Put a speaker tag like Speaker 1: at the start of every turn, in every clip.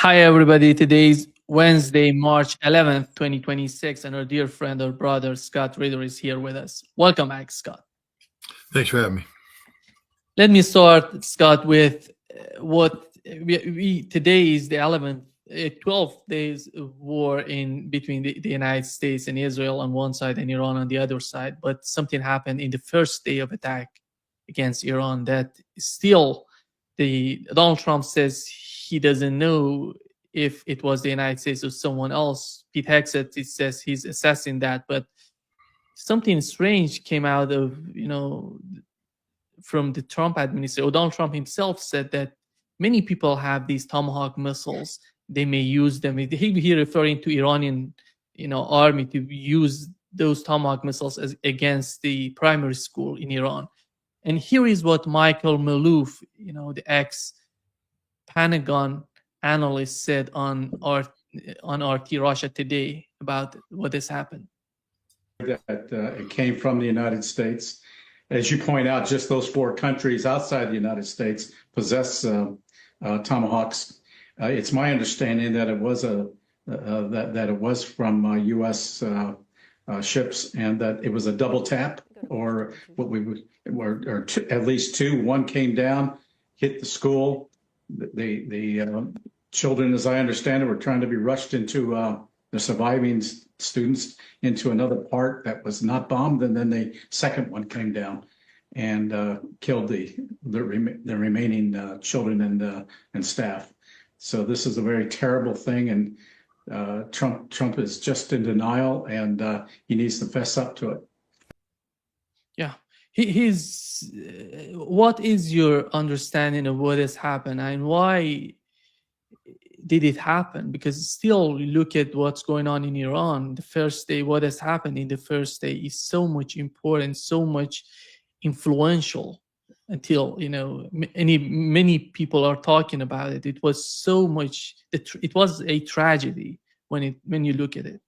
Speaker 1: Hi, everybody. Today's Wednesday, March 11th, 2026, and our dear friend, our brother, Scott Ritter is here with us. Welcome back, Scott.
Speaker 2: Thanks for having me.
Speaker 1: Let me start, Scott, with what today is the 12 days of war in between the United States and Israel on one side and Iran on the other side. But something happened in the first day of attack against Iran that still Donald Trump says he doesn't know if it was the United States or someone else. Pete Hegseth says he's assessing that, but something strange came out of from the Trump administration. Donald Trump himself said that many people have these Tomahawk missiles. They may use them. He referring to Iranian, army to use those Tomahawk missiles against the primary school in Iran. And here is what Michael Maloof, the ex-Pentagon analyst, said on RT Russia Today about what has happened.
Speaker 3: That it came from the United States. As you point out, just those four countries outside the United States possess Tomahawks. It's my understanding that it was that it was from U.S. Ships, and that it was a double tap, or what we would, or at least two. One came down, hit the school. The children, as I understand it, were trying to be rushed into the surviving students into another part that was not bombed, and then the second one came down and killed the remaining children and staff. So this is a very terrible thing, and Trump is just in denial, and he needs to fess up to it.
Speaker 1: Yeah. What is your understanding of what has happened and why did it happen? Because still, look at what's going on in Iran. The first day, what has happened in the first day is so much important, so much influential until, many people are talking about it. It was so much, it was a tragedy when you look at it.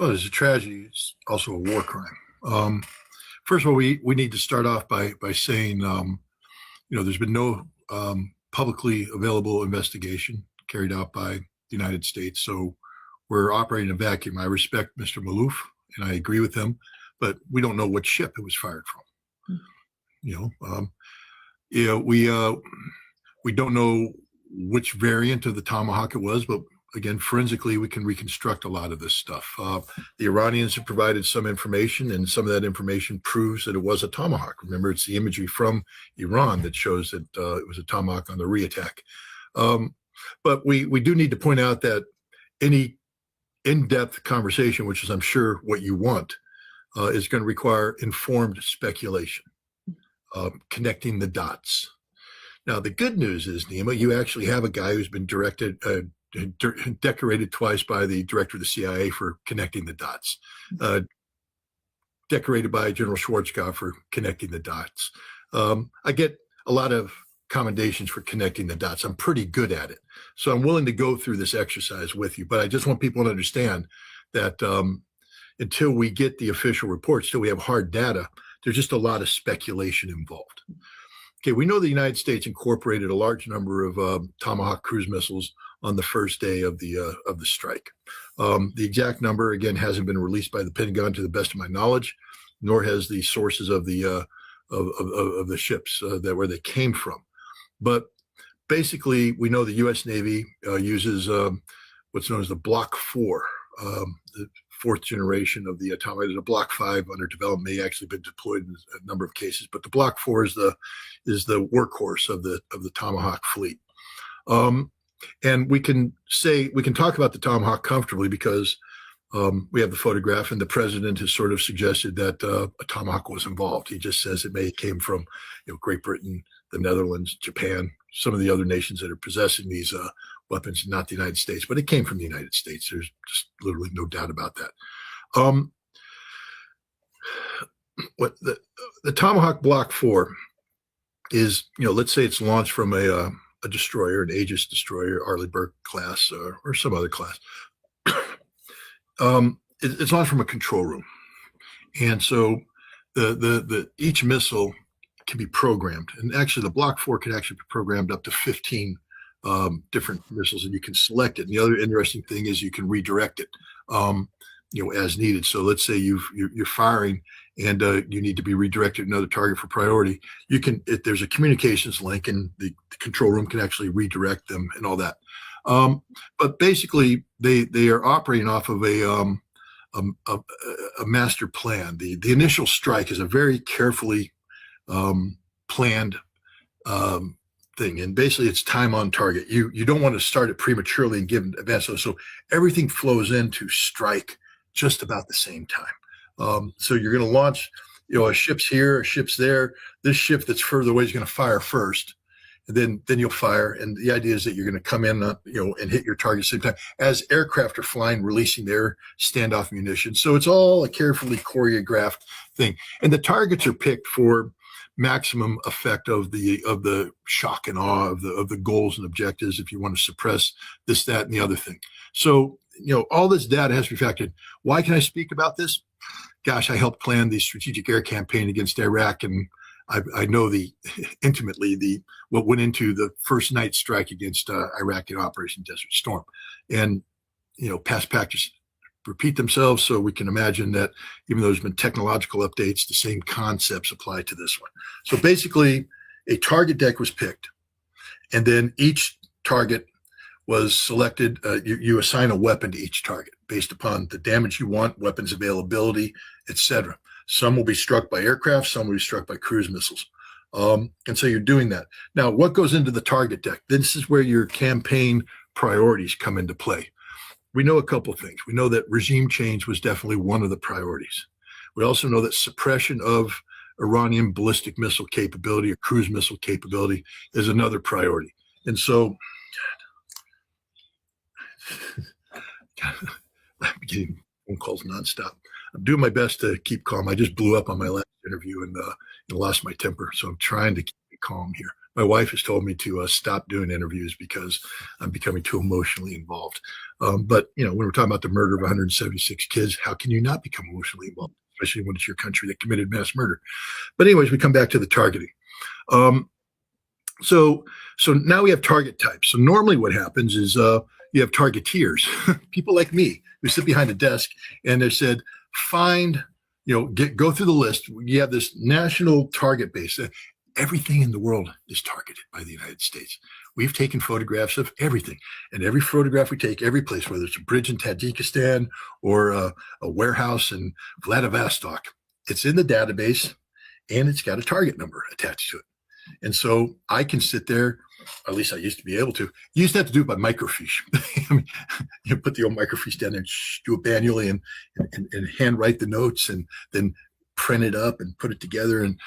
Speaker 2: Well, it's a tragedy. It's also a war crime. First of all, we need to start off by saying, there's been no publicly available investigation carried out by the United States. So we're operating in a vacuum. I respect Mr. Maloof, and I agree with him, but we don't know what ship it was fired from. We don't know which variant of the Tomahawk it was, but again, forensically, we can reconstruct a lot of this stuff. The Iranians have provided some information, and some of that information proves that it was a Tomahawk. Remember, it's the imagery from Iran that shows that it was a Tomahawk on the reattack. But we do need to point out that any in-depth conversation, which is, I'm sure, what you want, is going to require informed speculation, connecting the dots. Now, the good news is, Nima, you actually have a guy who's been decorated twice by the director of the CIA for connecting the dots, decorated by General Schwarzkopf for connecting the dots. I get a lot of commendations for connecting the dots. I'm pretty good at it. So I'm willing to go through this exercise with you, but I just want people to understand that until we get the official reports, till we have hard data, there's just a lot of speculation involved. Okay, we know the United States incorporated a large number of Tomahawk cruise missiles on the first day of the strike. The exact number, again, hasn't been released by the Pentagon to the best of my knowledge, nor has the sources of the ships where they came from. But basically, we know the U.S. Navy uses what's known as the Block 4, the fourth generation of the Tomahawk. There's a Block 5 under development, may actually been deployed in a number of cases, but the Block 4 is the workhorse of the Tomahawk fleet. And we can talk about the Tomahawk comfortably because we have the photograph, and the president has sort of suggested that a Tomahawk was involved. He just says it came from Great Britain, the Netherlands, Japan, some of the other nations that are possessing these weapons, not the United States, but it came from the United States. There's just literally no doubt about that. What the Tomahawk Block 4 is, let's say it's launched from a destroyer, an Aegis destroyer, Arleigh class, or some other class. It's launched from a control room, and so each missile can be programmed, and actually the Block 4 can actually be programmed up to 15 different missiles, and you can select it. And the other interesting thing is you can redirect it, as needed. So let's say you're firing and you need to be redirected to another target for priority. You can, if there's a communications link, and the control room can actually redirect them and all that. But basically, they are operating off of a master plan. The initial strike is a very carefully planned thing, and basically it's time on target. You don't want to start it prematurely and give advance, so everything flows into strike just about the same time. So you're going to launch, a ship's here, a ship's there. This ship that's further away is going to fire first, and then you'll fire. And the idea is that you're going to come in, and hit your target at the same time as aircraft are flying, releasing their standoff munitions. So it's all a carefully choreographed thing, and the targets are picked for maximum effect of the shock and awe of the goals and objectives. If you want to suppress this, that, and the other thing. So, all this data has to be factored. Why can I speak about this? Gosh, I helped plan the strategic air campaign against Iraq, and I know intimately what went into the first night strike against Iraq in Operation Desert Storm. And, past practice repeat themselves, so we can imagine that even though there's been technological updates, the same concepts apply to this one. So basically, a target deck was picked, and then each target was selected. You assign a weapon to each target based upon the damage you want, weapons availability, etc. Some will be struck by aircraft, some will be struck by cruise missiles. And so you're doing that. Now, what goes into the target deck? This is where your campaign priorities come into play. We know a couple of things. We know that regime change was definitely one of the priorities. We also know that suppression of Iranian ballistic missile capability or cruise missile capability is another priority. And so, I'm getting phone calls nonstop. I'm doing my best to keep calm. I just blew up on my last interview and lost my temper. So I'm trying to keep it calm here. My wife has told me to stop doing interviews because I'm becoming too emotionally involved. But, when we're talking about the murder of 176 kids, how can you not become emotionally involved, especially when it's your country that committed mass murder? But anyways, we come back to the targeting. So now we have target types. So normally what happens is you have targeteers, people like me who sit behind a desk, and they said, find, go through the list. You have this national target base. Everything in the world is targeted by the United States. We've taken photographs of everything, and every photograph we take, every place, whether it's a bridge in Tajikistan or a warehouse in Vladivostok, it's in the database, and it's got a target number attached to it. And so I can sit there, at least I used to be able to. You used to have to do it by microfiche. I mean, you put the old microfiche down there and do it manually and handwrite the notes and then print it up and put it together. And,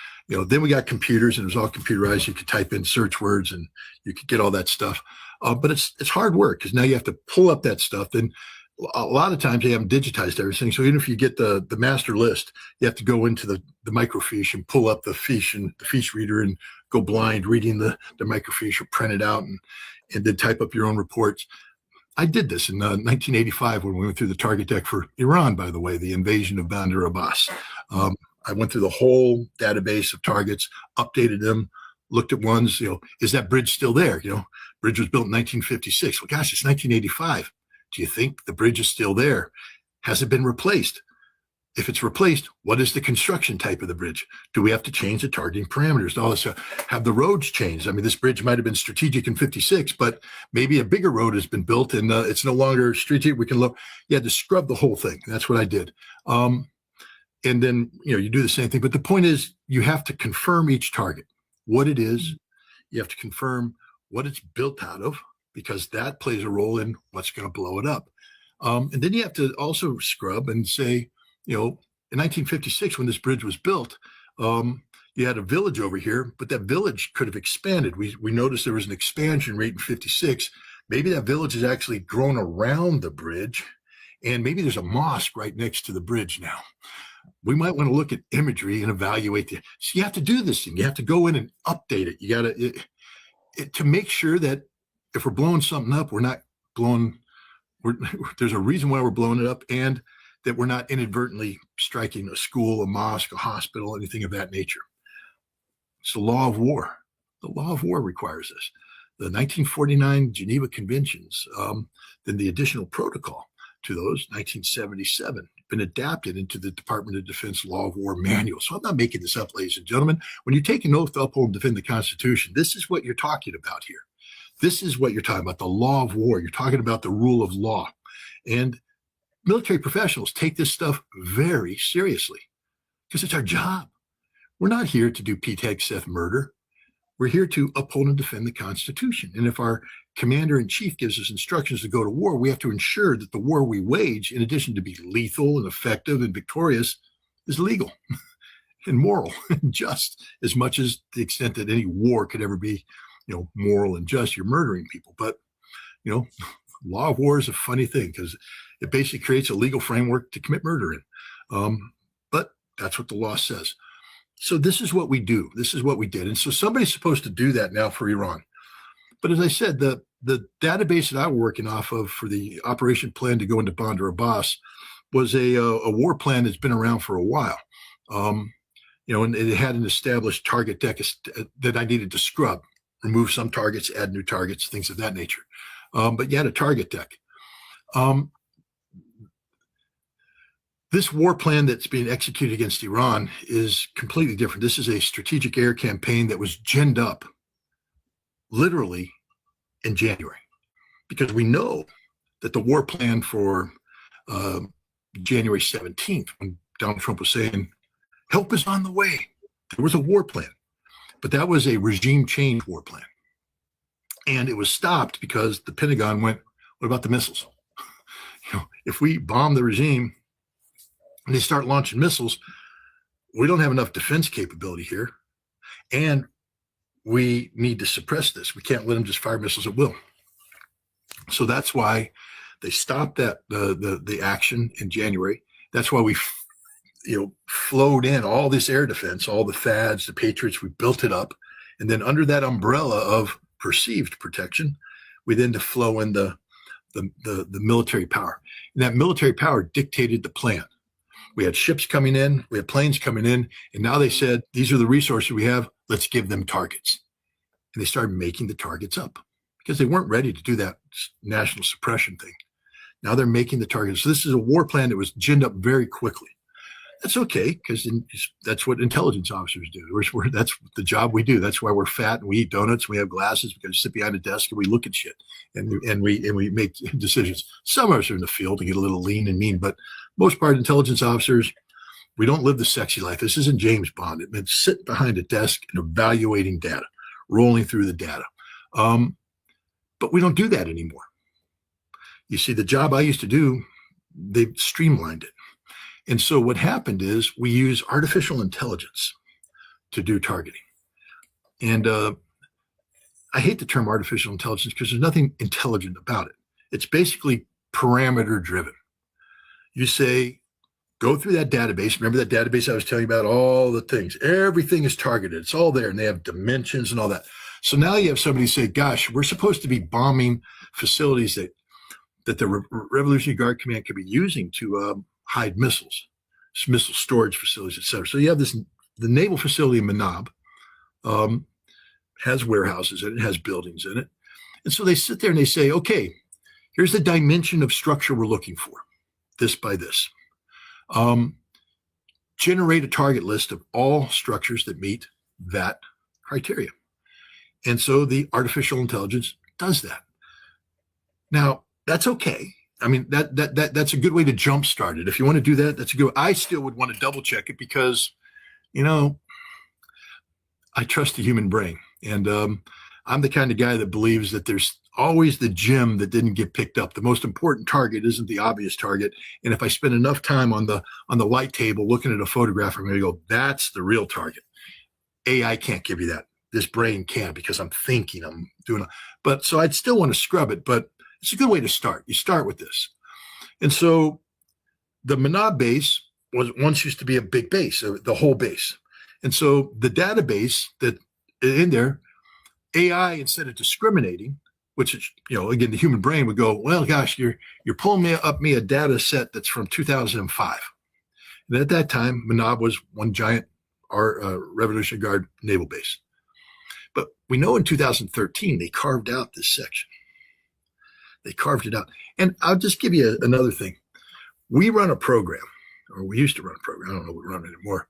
Speaker 2: then we got computers, and it was all computerized. You could type in search words and you could get all that stuff. But it's hard work because now you have to pull up that stuff. Then a lot of times they haven't digitized everything. So even if you get the master list, you have to go into the microfiche and pull up the fiche and the fiche reader and go blind reading the microfiche or print it out and then type up your own reports. I did this in 1985 when we went through the target deck for Iran, by the way, the invasion of Bandar Abbas. I went through the whole database of targets, updated them, looked at ones, is that bridge still there? Bridge was built in 1956. Well, gosh, it's 1985. Do you think the bridge is still there? Has it been replaced? If it's replaced, what is the construction type of the bridge? Do we have to change the targeting parameters? All this, have the roads changed? I mean, this bridge might have been strategic in 56, but maybe a bigger road has been built and it's no longer strategic. We can look, you had to scrub the whole thing. That's what I did. And then, you do the same thing. But the point is, you have to confirm each target, what it is. You have to confirm what it's built out of, because that plays a role in what's going to blow it up. And then you have to also scrub and say, in 1956, when this bridge was built, you had a village over here, but that village could have expanded. We noticed there was an expansion rate in 56. Maybe that village has actually grown around the bridge, and maybe there's a mosque right next to the bridge now. We might want to look at imagery and evaluate the. So you have to do this thing. You have to go in and update it. You got to make sure that if we're blowing something up, we're not blowing. There's a reason why we're blowing it up, and that we're not inadvertently striking a school, a mosque, a hospital, anything of that nature. It's the law of war. The law of war requires this. the 1949 Geneva Conventions, then the additional protocol to those, 1977, been adapted into the Department of Defense Law of War Manual. So I'm not making this up, ladies and gentlemen. When you take an oath to uphold and defend the Constitution, this is what you're talking about here. This is what you're talking about, the law of war. You're talking about the rule of law. And military professionals take this stuff very seriously because it's our job. We're not here to do Pete Hegseth murder. We're here to uphold and defend the Constitution. And if our commander-in-chief gives us instructions to go to war, we have to ensure that the war we wage, in addition to be lethal and effective and victorious, is legal and moral and just, as much as the extent that any war could ever be, moral and just. You're murdering people. But, law of war is a funny thing because it basically creates a legal framework to commit murder in. But that's what the law says. So this is what we do. This is what we did. And so somebody's supposed to do that now for Iran. But as I said, the database that I'm working off of for the operation plan to go into Bandar Abbas was a war plan that's been around for a while. And it had an established target deck that I needed to scrub, remove some targets, add new targets, things of that nature. But you had a target deck. This war plan that's being executed against Iran is completely different. This is a strategic air campaign that was ginned up literally in January, because we know that the war plan for January 17th, when Donald Trump was saying, help is on the way, there was a war plan, but that was a regime change war plan. And it was stopped because the Pentagon went, what about the missiles? If we bomb the regime, and they start launching missiles, we don't have enough defense capability here. And we need to suppress this. We can't let them just fire missiles at will. So that's why they stopped that the action in January. That's why we flowed in all this air defense, all the THAADs, the Patriots, we built it up. And then under that umbrella of perceived protection, we then to flow in the military power. And that military power dictated the plan. We had ships coming in, we had planes coming in, and now they said, these are the resources we have, let's give them targets. And they started making the targets up because they weren't ready to do that national suppression thing. Now they're making the targets. So this is a war plan that was ginned up very quickly. That's okay, because that's what intelligence officers do. That's the job we do. That's why we're fat and we eat donuts. We have glasses. We got to sit behind a desk and we look at shit and we make decisions. Some of us are in the field to get a little lean and mean, but most part, intelligence officers, we don't live the sexy life. This isn't James Bond. It meant sitting behind a desk and evaluating data, rolling through the data. But we don't do that anymore. You see, the job I used to do, they've streamlined it. And so what happened is we use artificial intelligence to do targeting. And I hate the term artificial intelligence because there's nothing intelligent about it. It's basically parameter driven. You say, go through that database. Remember that database I was telling you about? All the things. Everything is targeted. It's all there. And they have dimensions and all that. So now you have somebody say, gosh, we're supposed to be bombing facilities that the Revolutionary Guard Command could be using to hide missiles, missile storage facilities, et cetera. So you have the naval facility in Manab, has warehouses in it, has buildings in it. And so they sit there and they say, okay, here's the dimension of structure we're looking for, this by this. Generate a target list of all structures that meet that criteria. And so the artificial intelligence does that. Now, that's okay. I mean, that's a good way to jumpstart it. If you want to do that, that's a good. I still would want to double check it because, I trust the human brain, and I'm the kind of guy that believes that there's always the gem that didn't get picked up. The most important target isn't the obvious target. And if I spend enough time on the light table looking at a photograph, I'm going to go, that's the real target. AI can't give you that. This brain can, because I'm thinking, I'm doing. But so I'd still want to scrub it, but it's a good way to start. You start with this. And so the Manab base once used to be a big base, the whole base. And so the database that in there, AI, instead of discriminating, which is, again, the human brain would go, well, gosh, you're pulling me a data set that's from 2005. And at that time, Manab was one giant Revolutionary Guard naval base. But we know in 2013, they carved out this section. They carved it out. And I'll just give you another thing. We run a program, or we used to run a program. I don't know if we run it anymore.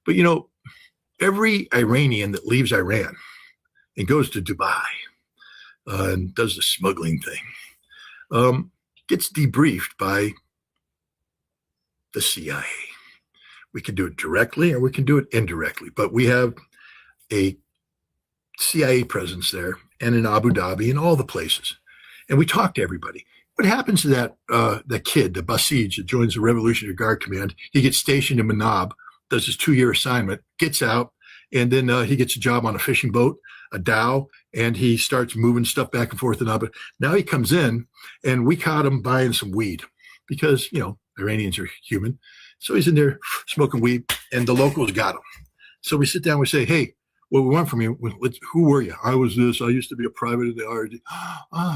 Speaker 2: But, you know, every Iranian that leaves Iran and goes to Dubai and does the smuggling thing gets debriefed by the CIA. We can do it directly or we can do it indirectly. But we have a CIA presence there and in Abu Dhabi and all the places. And we talk to everybody. What happens to that kid, the Basij, that joins the Revolutionary Guard Command? He gets stationed in Manab, does his 2-year assignment, gets out, and then he gets a job on a fishing boat, a dhow, and he starts moving stuff back and forth in Abu. Now he comes in, and we caught him buying some weed because, you know, Iranians are human. So he's in there smoking weed, and the locals got him. So we sit down, we say, hey, what we want from you, who were you? I was this. I used to be a private in the RD.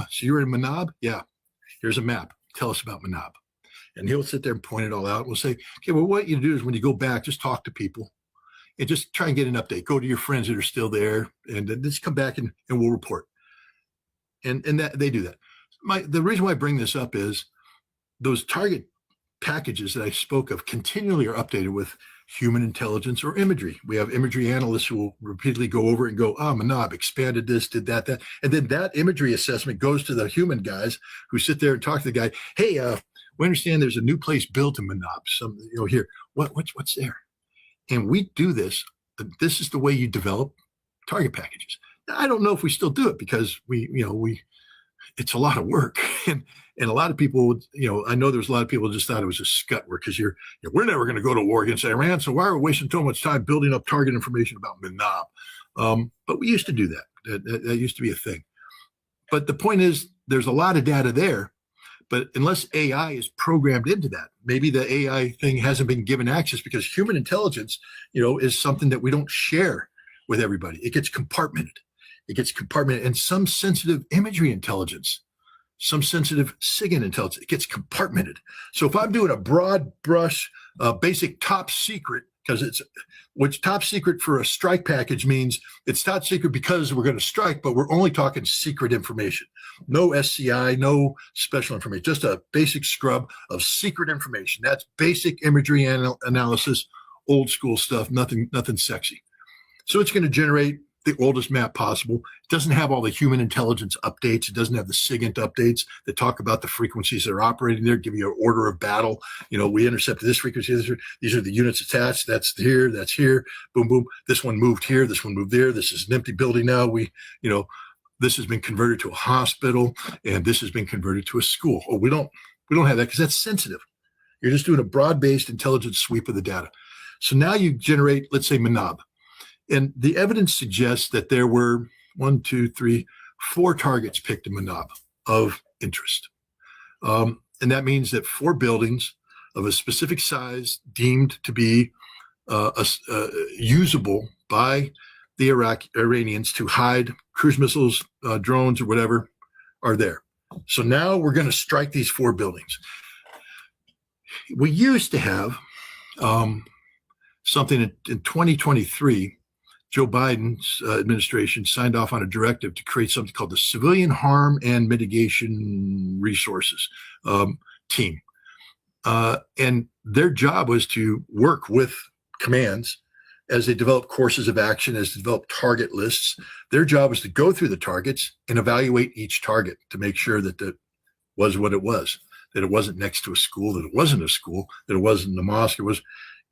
Speaker 2: So you're in Manab? Yeah. Here's a map. Tell us about Manab. And he'll sit there and point it all out. We'll say, okay, well, what you do is when you go back, just talk to people and just try and get an update. Go to your friends that are still there and then just come back and we'll report. And that they do that. The reason why I bring this up is those target packages that I spoke of continually are updated with human intelligence or imagery. We have imagery analysts who will repeatedly go over and go, Manab expanded this, did that. And then that imagery assessment goes to the human guys who sit there and talk to the guy. Hey, we understand there's a new place built in Manab. Here, what's there? And we do this. This is the way you develop target packages. Now, I don't know if we still do it because it's a lot of work. And a lot of people, I know there's a lot of people just thought it was a scut work because we're never going to go to war against Iran. So why are we wasting so much time building up target information about Manab? But we used to do that. That used to be a thing. But the point is, there's a lot of data there. But unless AI is programmed into that, maybe the AI thing hasn't been given access because human intelligence, is something that we don't share with everybody. It gets compartmented. And some sensitive imagery intelligence, some sensitive SIGINT intelligence, it gets compartmented. So if I'm doing a broad brush, basic top secret, which top secret for a strike package means it's top secret because we're going to strike, but we're only talking secret information. No SCI, no special information, just a basic scrub of secret information. That's basic imagery analysis, old school stuff, nothing sexy. So it's going to generate the oldest map possible. It doesn't have all the human intelligence updates. It doesn't have the SIGINT updates that talk about the frequencies that are operating there, give you an order of battle. We intercepted this frequency. These are the units attached. That's here. Boom, boom. This one moved here. This one moved there. This is an empty building now. This has been converted to a hospital, and this has been converted to a school. Oh, we don't have that because that's sensitive. You're just doing a broad-based intelligence sweep of the data. So now you generate, let's say, Manab. And the evidence suggests that there were 4 targets picked in Manab of interest. And that means that 4 buildings of a specific size deemed to be usable by the Iranians to hide cruise missiles, drones, or whatever are there. So now we're going to strike these 4 buildings. We used to have something in 2023. Joe Biden's administration signed off on a directive to create something called the Civilian Harm and Mitigation Resources team. And their job was to work with commands as they develop courses of action, as they develop target lists. Their job was to go through the targets and evaluate each target to make sure that it was what it was, that it wasn't next to a school, that it wasn't a school, that it wasn't a mosque. It was,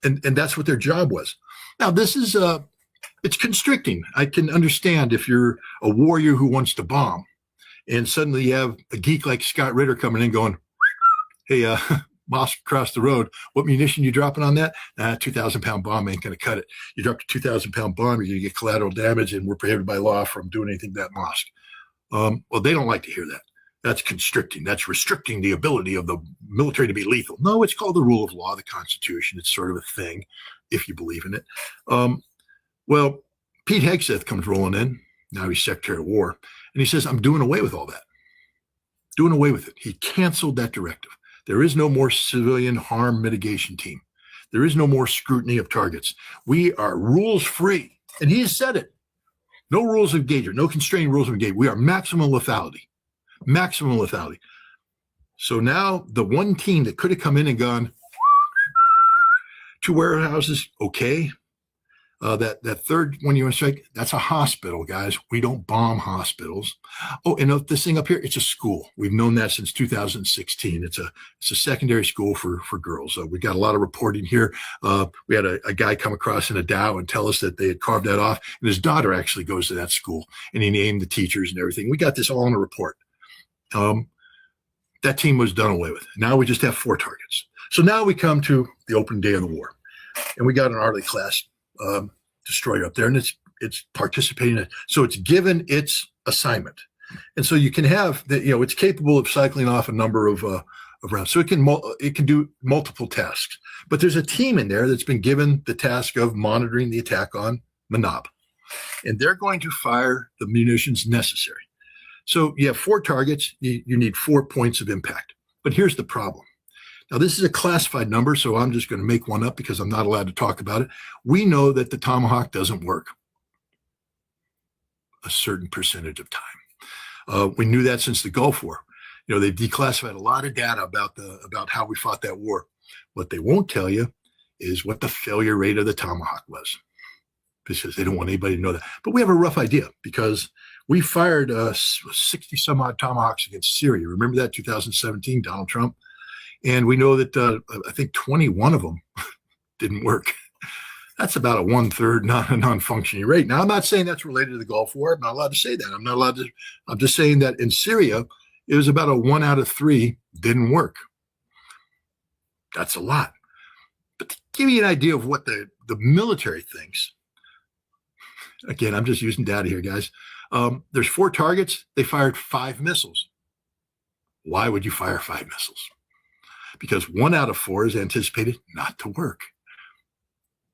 Speaker 2: and that's what their job was. Now, this is it's constricting. I can understand if you're a warrior who wants to bomb and suddenly you have a geek like Scott Ritter coming in going, hey, mosque across the road, what munition you dropping on that? 2,000-pound bomb ain't going to cut it. You drop a 2,000-pound bomb, you're going to get collateral damage, and we're prohibited by law from doing anything to that mosque. Well, they don't like to hear that. That's constricting. That's restricting the ability of the military to be lethal. No, it's called the rule of law, the Constitution. It's sort of a thing, if you believe in it. Well, Pete Hegseth comes rolling in. Now he's Secretary of War. And he says, I'm doing away with all that. Doing away with it. He canceled that directive. There is no more civilian harm mitigation team. There is no more scrutiny of targets. We are rules free. And he has said it. No rules of engagement, no constraining rules of engagement. We are maximum lethality, maximum lethality. So now the one team that could have come in and gone 2 warehouses, okay. That third one you want to strike, that's a hospital, guys. We don't bomb hospitals. Oh, and this thing up here, it's a school. We've known that since 2016. It's a secondary school for girls. We got a lot of reporting here. We had a guy come across in a Dow and tell us that they had carved that off, and his daughter actually goes to that school, and he named the teachers and everything. We got this all in a report. That team was done away with. Now we just have 4 targets. So now we come to the opening day of the war, and we got an Arleigh class destroyer up there, and it's participating. So it's given its assignment, and so you can have that. It's capable of cycling off a number of rounds, so it can do multiple tasks. But there's a team in there that's been given the task of monitoring the attack on Manab, and they're going to fire the munitions necessary. So you have 4 targets. You need 4 points of impact. But here's the problem. Now, this is a classified number, so I'm just going to make one up because I'm not allowed to talk about it. We know that the Tomahawk doesn't work a certain percentage of time. We knew that since the Gulf War. They've declassified a lot of data about how we fought that war. What they won't tell you is what the failure rate of the Tomahawk was, because they don't want anybody to know that. But we have a rough idea because we fired 60 some odd Tomahawks against Syria. Remember that, 2017, Donald Trump? And we know that I think 21 of them didn't work. That's about a 1/3 non-functioning rate. Now, I'm not saying that's related to the Gulf War. I'm not allowed to say that. I'm just saying that in Syria, it was about a 1 out of 3 didn't work. That's a lot. But to give you an idea of what the military thinks, again, I'm just using data here, guys. There's 4 targets. They fired 5 missiles. Why would you fire 5 missiles? Because 1 out of 4 is anticipated not to work.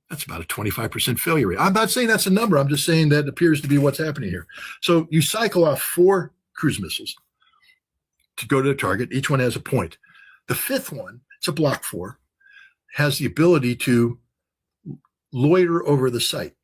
Speaker 2: That's about a 25% failure rate. I'm not saying that's a number. I'm just saying that appears to be what's happening here. So you cycle off 4 cruise missiles to go to the target. Each one has a point. The 5th one, it's a Block 4, has the ability to loiter over the site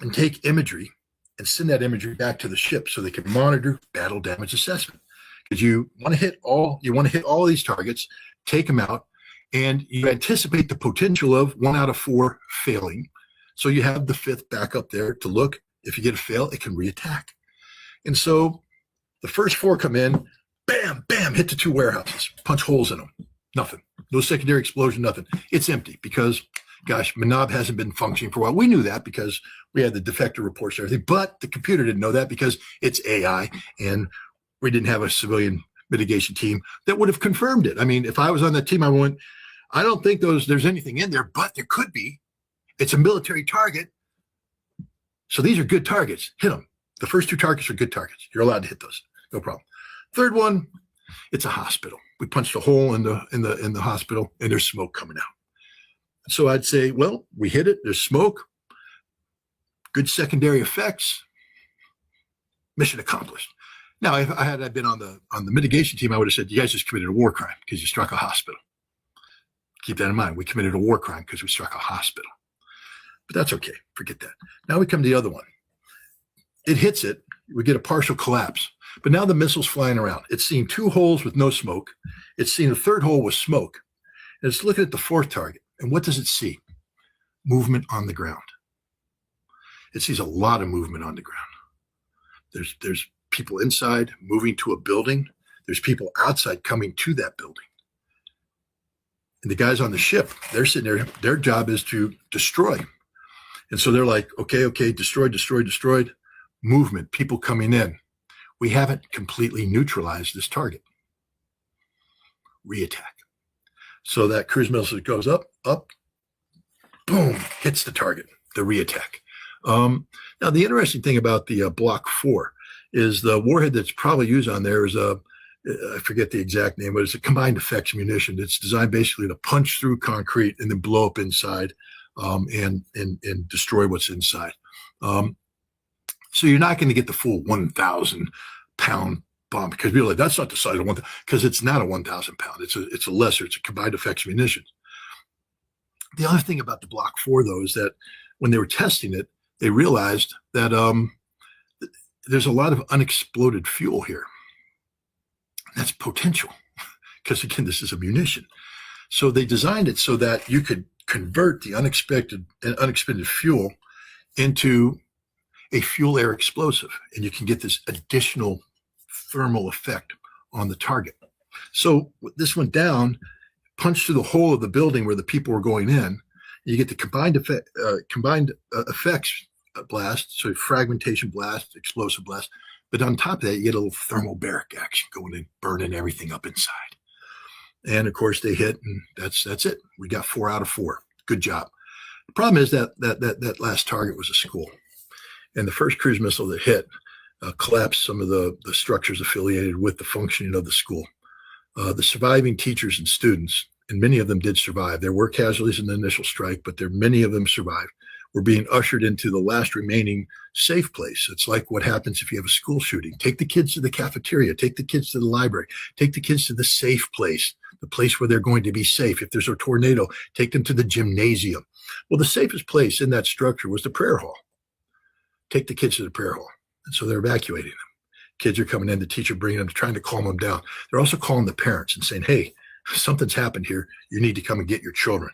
Speaker 2: and take imagery and send that imagery back to the ship so they can monitor battle damage assessment. Because you want to hit all these targets, take them out, and you anticipate the potential of 1 out of 4 failing. So you have the 5th back up there to look. If you get a fail, it can reattack. And so the first 4 come in, bam, bam, hit the 2 warehouses, punch holes in them. Nothing. No secondary explosion, nothing. It's empty because, gosh, Manab hasn't been functioning for a while. We knew that because we had the defector reports and everything, but the computer didn't know that because it's AI, and we didn't have a civilian mitigation team that would have confirmed it. I mean, if I was on that team, I went, I don't think there's anything in there, but there could be. It's a military target. So these are good targets. Hit them. The first 2 targets are good targets. You're allowed to hit those. No problem. 3rd one, it's a hospital. We punched a hole in the hospital, and there's smoke coming out. So I'd say, well, we hit it. There's smoke. Good secondary effects. Mission accomplished. Now, if I had been on the mitigation team, I would have said, you guys just committed a war crime because you struck a hospital. Keep that in mind. We committed a war crime because we struck a hospital. But that's okay. Forget that. Now we come to the other one. It hits it. We get a partial collapse. But now the missile's flying around. It's seen 2 holes with no smoke. It's seen a 3rd hole with smoke. And it's looking at the 4th target. And what does it see? Movement on the ground. It sees a lot of movement on the ground. There's people inside moving to a building. There's people outside coming to that building. And the guys on the ship, they're sitting there. Their job is to destroy. And so they're like, okay, destroyed. Movement, people coming in. We haven't completely neutralized this target. Reattack. So that cruise missile goes up, boom, hits the target, the reattack. Now, the interesting thing about the Block 4 is the warhead that's probably used on there is I forget the exact name, but it's a combined effects munition. It's designed basically to punch through concrete and then blow up inside and destroy what's inside. So you're not going to get the full 1,000-pound bomb because people are like, that's not the size of one, because it's not a 1,000 pound. It's a lesser, it's a combined effects munition. The other thing about the Block 4, though, is that when they were testing it, they realized that there's a lot of unexploded fuel here. That's potential because, again, this is a munition. So they designed it so that you could convert the unexpended fuel into a fuel air explosive, and you can get this additional thermal effect on the target. So this went down, punched through the hole of the building where the people were going in. You get the combined effects blast, so fragmentation blast, explosive blast. But on top of that, you get a little thermobaric action going in, burning everything up inside. And of course, they hit, and that's it. We got 4 out of 4. Good job. The problem is that last target was a school, and the first cruise missile that hit collapsed some of the structures affiliated with the functioning of the school. The surviving teachers and students, and many of them did survive. There were casualties in the initial strike, but many of them survived, were being ushered into the last remaining safe place. It's like what happens if you have a school shooting. Take the kids to the cafeteria, take the kids to the library, take the kids to the safe place, the place where they're going to be safe. If there's a tornado, take them to the gymnasium. Well, the safest place in that structure was the prayer hall. Take the kids to the prayer hall. And so they're evacuating them. Kids are coming in, the teacher bringing them, trying to calm them down. They're also calling the parents and saying, hey, something's happened here. You need to come and get your children.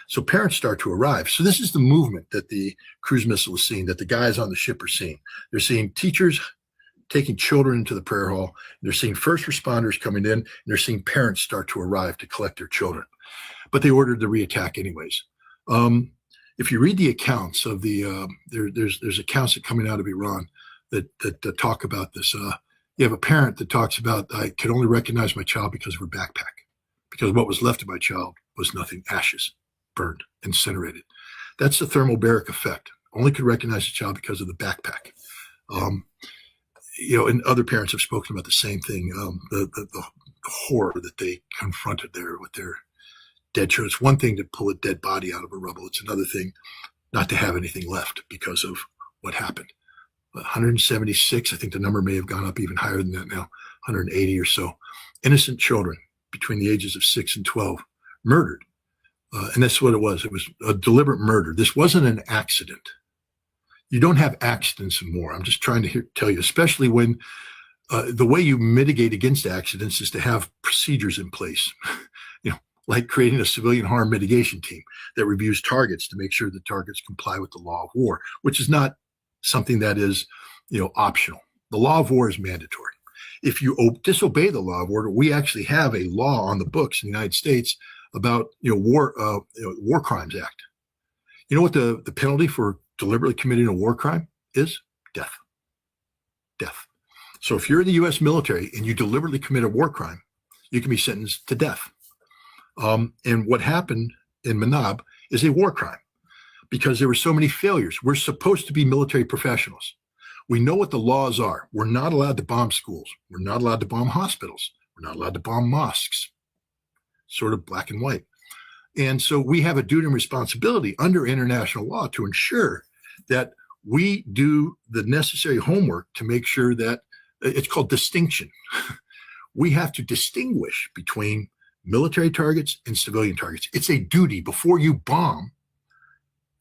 Speaker 2: So parents start to arrive. So this is the movement that the cruise missile is seeing, that the guys on the ship are seeing. They're seeing teachers taking children into the prayer hall. They're seeing first responders coming in, and they're seeing parents start to arrive to collect their children. But they ordered the reattack anyways. If you read the accounts of there's accounts that coming out of Iran that talk about this. You have a parent that talks about, I could only recognize my child because of her backpack, because what was left of my child was nothing, ashes, burned, incinerated. That's the thermobaric effect. Only could recognize the child because of the backpack. And other parents have spoken about the same thing, the horror that they confronted there with their dead children. It's one thing to pull a dead body out of a rubble. It's another thing not to have anything left because of what happened. 176, I think the number may have gone up even higher than that now, 180 or so. Innocent children between the ages of 6 and 12 murdered. And that's what it was. It was a deliberate murder. This wasn't an accident. You don't have accidents in war. I'm just trying to tell you, especially when the way you mitigate against accidents is to have procedures in place, like creating a civilian harm mitigation team that reviews targets to make sure the targets comply with the law of war, which is not something that is, optional. The law of war is mandatory. If you disobey the law of war, we actually have a law on the books in the United States about, War Crimes Act. You know what the penalty for deliberately committing a war crime is? Death. Death. So if you're in the U.S. military and you deliberately commit a war crime, you can be sentenced to death. And what happened in Manab is a war crime, because there were so many failures. We're supposed to be military professionals. We know what the laws are. We're not allowed to bomb schools. We're not allowed to bomb hospitals. We're not allowed to bomb mosques. Sort of black and white. And so we have a duty and responsibility under international law to ensure that we do the necessary homework to make sure that it's called distinction. We have to distinguish between military targets and civilian targets. It's a duty before you bomb,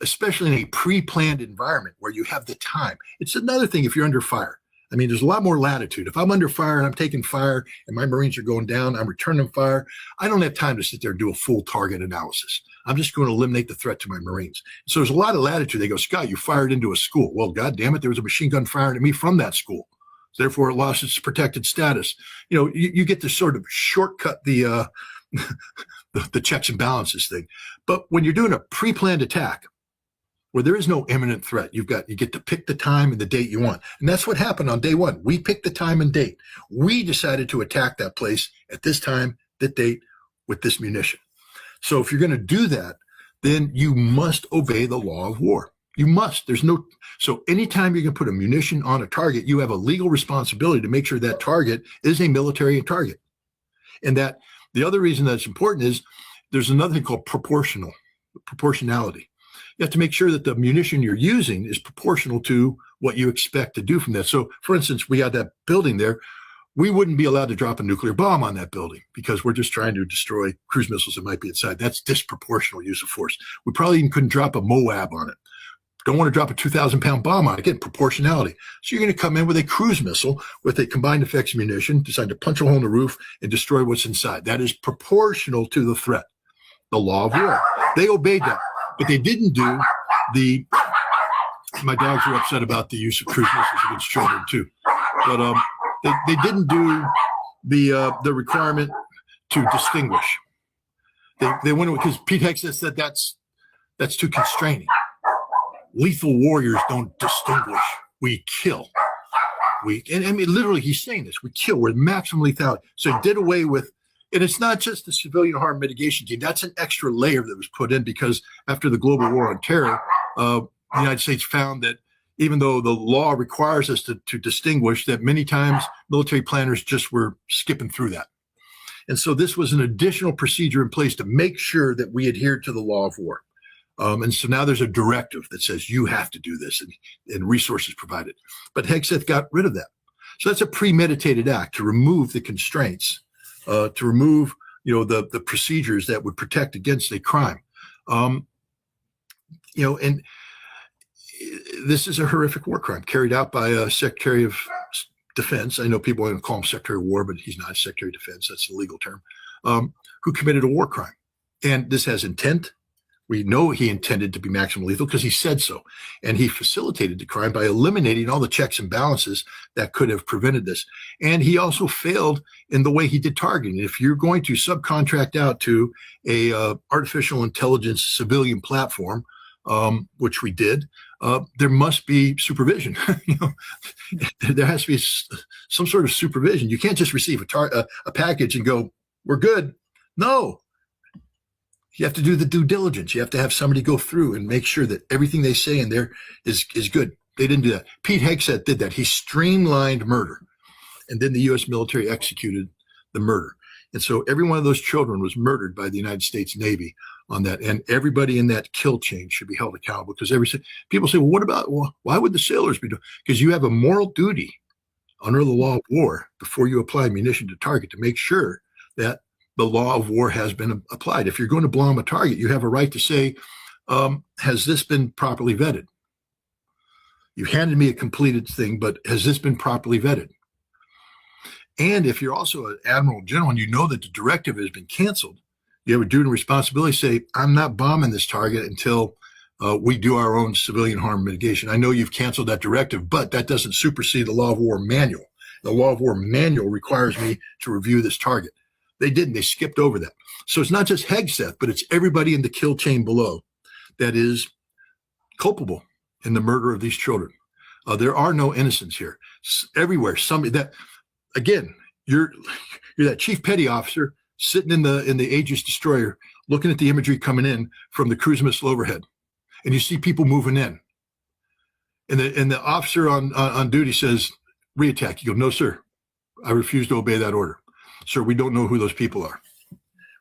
Speaker 2: especially in a pre-planned environment where you have the time. It's another thing if you're under fire. I mean, there's a lot more latitude. If I'm under fire and I'm taking fire and my Marines are going down, I'm returning fire, I don't have time to sit there and do a full target analysis. I'm just going to eliminate the threat to my Marines. So there's a lot of latitude. They go, Scott, you fired into a school. Well, God damn it, there was a machine gun firing at me from that school. Therefore, it lost its protected status. You get to sort of shortcut the checks and balances thing. But when you're doing a pre-planned attack, where there is no imminent threat, you get to pick the time and the date you want. And that's what happened on day one. We picked the time and date. We decided to attack that place at this time, that date, with this munition. So if you're going to do that, then you must obey the law of war. You must. So anytime you can put a munition on a target, you have a legal responsibility to make sure that target is a military target. And that the other reason that's important is there's another thing called proportionality. You have to make sure that the munition you're using is proportional to what you expect to do from that. So, for instance, we had that building there. We wouldn't be allowed to drop a nuclear bomb on that building because we're just trying to destroy cruise missiles that might be inside. That's disproportional use of force. We probably even couldn't drop a MOAB on it. don't want to drop a 2,000-pound bomb on it. Again, proportionality. So you're going to come in with a cruise missile with a combined effects munition, decide to punch a hole in the roof and destroy what's inside. That is proportional to the threat. The law of war. They obeyed that, but they didn't do the. My dogs were upset about the use of cruise missiles against children too, but they didn't do the requirement to distinguish. They went because Pete Hegseth said that's too constraining. Lethal warriors don't distinguish. We kill. And I mean, literally, he's saying this. We kill. We're maximum lethality. So he did away with, and it's not just the civilian harm mitigation team. That's an extra layer that was put in because after the global war on terror, the United States found that even though the law requires us to distinguish, that many times military planners just were skipping through that. And so this was an additional procedure in place to make sure that we adhered to the law of war. And so now there's a directive that says you have to do this and resources provided. But Hegseth got rid of that. So that's a premeditated act to remove the constraints, to remove, the procedures that would protect against a crime. And this is a horrific war crime carried out by a Secretary of Defense. I know people want to call him Secretary of War, but he's not a Secretary of Defense. That's the legal term, who committed a war crime. And this has intent. We know he intended to be maximum lethal because he said so. And he facilitated the crime by eliminating all the checks and balances that could have prevented this. And he also failed in the way he did targeting. If you're going to subcontract out to a artificial intelligence civilian platform, which we did, there must be supervision. There has to be some sort of supervision. You can't just receive a package and go, we're good. No. You have to do the due diligence. You have to have somebody go through and make sure that everything they say in there is good. They didn't do that. Pete Hegseth did that. He streamlined murder. And then the U.S. military executed the murder. And so every one of those children was murdered by the United States Navy on that. And everybody in that kill chain should be held accountable because people say, well, why would the sailors be doing? Because you have a moral duty under the law of war before you apply munition to target to make sure that the law of war has been applied. If you're going to bomb a target, you have a right to say, has this been properly vetted? You handed me a completed thing, but has this been properly vetted? And if you're also an admiral general and you know that the directive has been canceled, you have a duty and responsibility to say, I'm not bombing this target until we do our own civilian harm mitigation. I know you've canceled that directive, but that doesn't supersede the law of war manual. The law of war manual requires me to review this target. They didn't. They skipped over that. So it's not just Hegseth, but it's everybody in the kill chain below that is culpable in the murder of these children. There are no innocents here. Everywhere, somebody that, again, you're that chief petty officer sitting in the Aegis destroyer, looking at the imagery coming in from the cruise missile overhead, and you see people moving in, and the officer on duty says, "Reattack." You go, "No, sir, I refuse to obey that order." Sir, we don't know who those people are.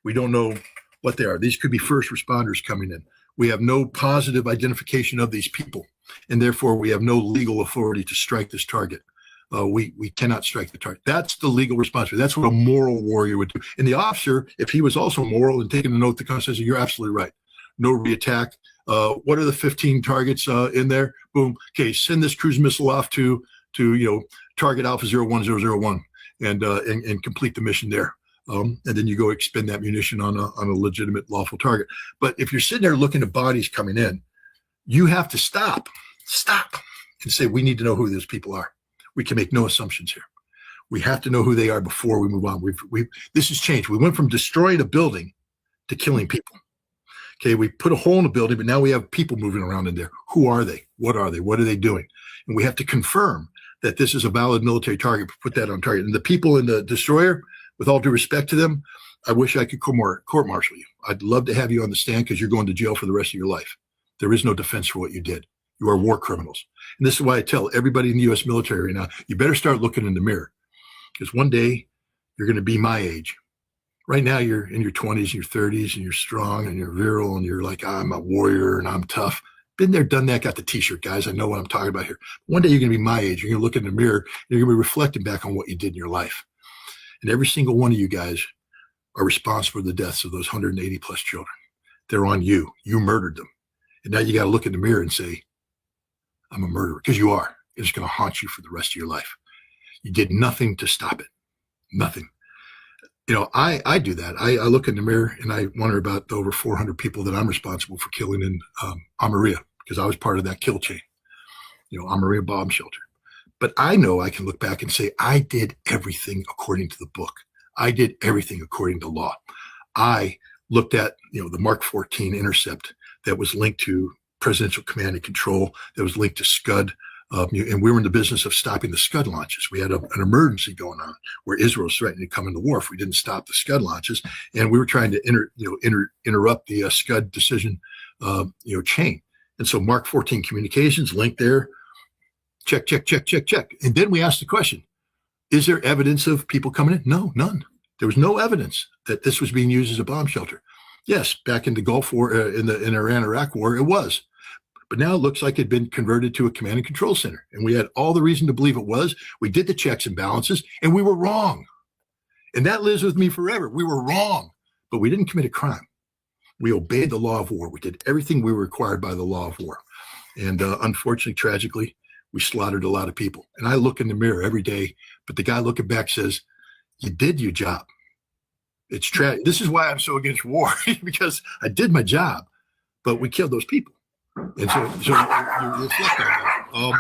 Speaker 2: We don't know what they are. These could be first responders coming in. We have no positive identification of these people, and therefore we have no legal authority to strike this target. We cannot strike the target. That's the legal responsibility. That's what a moral warrior would do. And the officer, if he was also moral and taking a note to the Constitution, you're absolutely right. No reattack. What are the 15 targets in there? Boom. Okay, send this cruise missile off to target Alpha 01001. And complete the mission there. And then you go expend that munition on a legitimate lawful target. But if you're sitting there looking at bodies coming in, you have to stop and say, we need to know who those people are. We can make no assumptions here. We have to know who they are before we move on. This has changed. We went from destroying a building to killing people. Okay, we put a hole in the building, but now we have people moving around in there. Who are they? What are they? What are they doing? And we have to confirm that this is a valid military target, put that on target. And the people in the destroyer, with all due respect to them, I wish I could court-martial you. I'd love to have you on the stand because you're going to jail for the rest of your life. There is no defense for what you did. You are war criminals. And this is why I tell everybody in the U.S. military right now, you better start looking in the mirror because one day you're going to be my age. Right now you're in your 20s and your 30s and you're strong and you're virile and you're like, I'm a warrior and I'm tough. Been there, done that, got the t-shirt, guys. I know what I'm talking about here. One day you're going to be my age. You're going to look in the mirror and you're going to be reflecting back on what you did in your life. And every single one of you guys are responsible for the deaths of those 180 plus children. They're on you. You murdered them. And now you got to look in the mirror and say, I'm a murderer, because you are. It's going to haunt you for the rest of your life. You did nothing to stop it. Nothing. I do that. I look in the mirror and I wonder about the over 400 people that I'm responsible for killing in Amaria, because I was part of that kill chain, Amaria bomb shelter. But I know I can look back and say, I did everything according to the book. I did everything according to law. I looked at, the Mark 14 intercept that was linked to Presidential Command and Control, that was linked to Scud. And we were in the business of stopping the Scud launches. We had an emergency going on where Israel was threatening to come into war if we didn't stop the Scud launches, and we were trying to interrupt the Scud decision, chain. And so Mark 14 communications linked there. Check. And then we asked the question: is there evidence of people coming in? No, none. There was no evidence that this was being used as a bomb shelter. Yes, back in the Gulf War, in Iran-Iraq War, it was. But now it looks like it had been converted to a command and control center. And we had all the reason to believe it was. We did the checks and balances, and we were wrong. And that lives with me forever. We were wrong, but we didn't commit a crime. We obeyed the law of war. We did everything we were required by the law of war. And unfortunately, tragically, we slaughtered a lot of people. And I look in the mirror every day, but the guy looking back says, you did your job. It's tragic. This is why I'm so against war, because I did my job, but we killed those people. And so you reflect on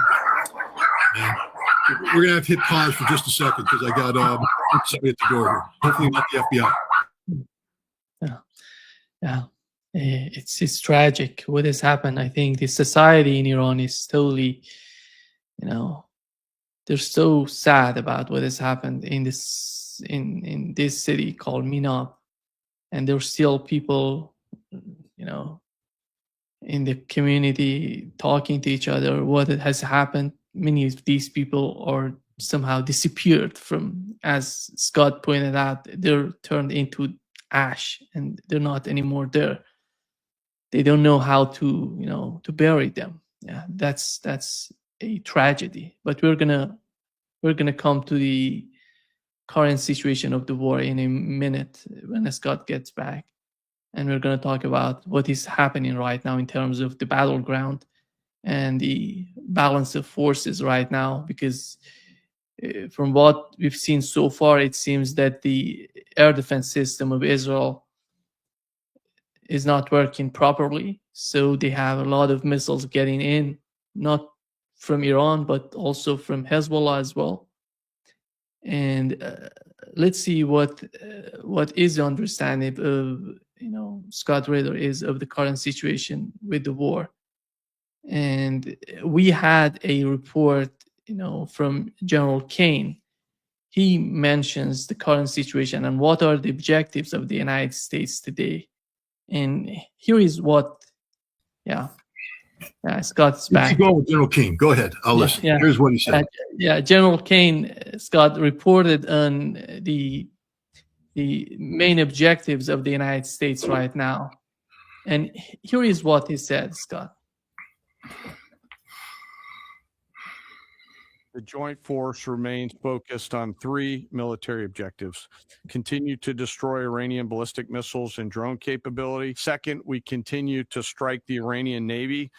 Speaker 2: that. We're going to have to hit pause for just a second, because I got somebody at the door here. Hopefully not the FBI.
Speaker 1: Yeah. It's tragic what has happened. I think the society in Iran is totally, they're so sad about what has happened in this city called Minab, and there's still people, in the community talking to each other what has happened. Many of these people are somehow disappeared from, as Scott pointed out, they're turned into ash and they're not anymore there. They don't know how to bury them. Yeah, that's a tragedy. But we're gonna come to the current situation of the war in a minute when Scott gets back. And we're going to talk about what is happening right now in terms of the battleground and the balance of forces right now, because from what we've seen so far, it seems that the air defense system of Israel is not working properly. So they have a lot of missiles getting in, not from Iran, but also from Hezbollah as well. And let's see what is the understanding of Scott Ritter is of the current situation with the war. And we had a report, from General Kane. He mentions the current situation and what are the objectives of the United States today. And here is what, Scott's back.
Speaker 2: You go with General Kane. Go ahead. I'll listen. Yeah. Here's what he said.
Speaker 1: General Kane, Scott, reported on the main objectives of the United States right now. And here is what he said, Scott.
Speaker 4: The joint force remains focused on 3 military objectives: continue to destroy Iranian ballistic missiles and drone capability. Second, we continue to strike the Iranian Navy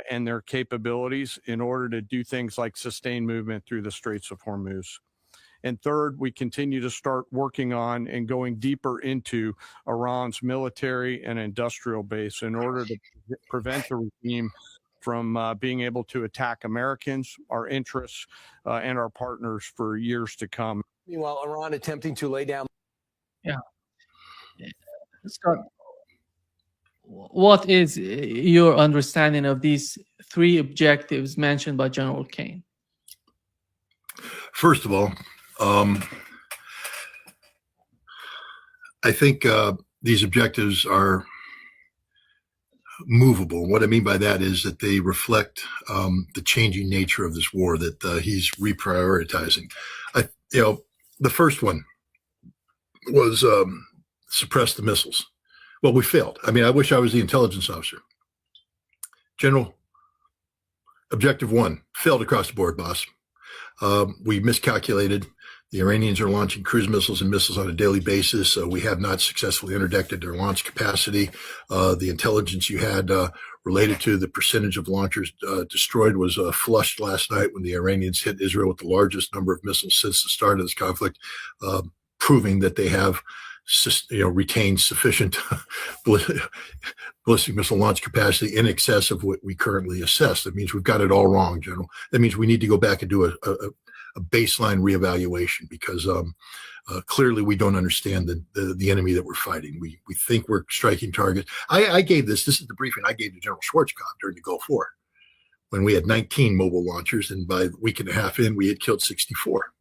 Speaker 4: and their capabilities in order to do things like sustain movement through the Straits of Hormuz. And third, we continue to start working on and going deeper into Iran's military and industrial base in order to prevent the regime from being able to attack Americans, our interests, and our partners for years to come.
Speaker 5: Meanwhile, Iran attempting to lay down.
Speaker 1: Yeah. Scott, what is your understanding of these 3 objectives mentioned by General Kane?
Speaker 2: First of all, I think these objectives are movable. What I mean by that is that they reflect the changing nature of this war that he's reprioritizing. The first one was suppress the missiles. Well, we failed. I mean, I wish I was the intelligence officer. General, objective 1 failed across the board, boss. We miscalculated. The Iranians are launching cruise missiles and missiles on a daily basis. We have not successfully interdicted their launch capacity. The intelligence you had related to the percentage of launchers destroyed was flushed last night when the Iranians hit Israel with the largest number of missiles since the start of this conflict, proving that they have retained sufficient ballistic missile launch capacity in excess of what we currently assess. That means we've got it all wrong, General. That means we need to go back and do a baseline reevaluation because clearly we don't understand the enemy that we're fighting. We think we're striking targets. I gave this is the briefing I gave to General Schwarzkopf during the Gulf War when we had 19 mobile launchers, and by a week and a half in, we had killed 64.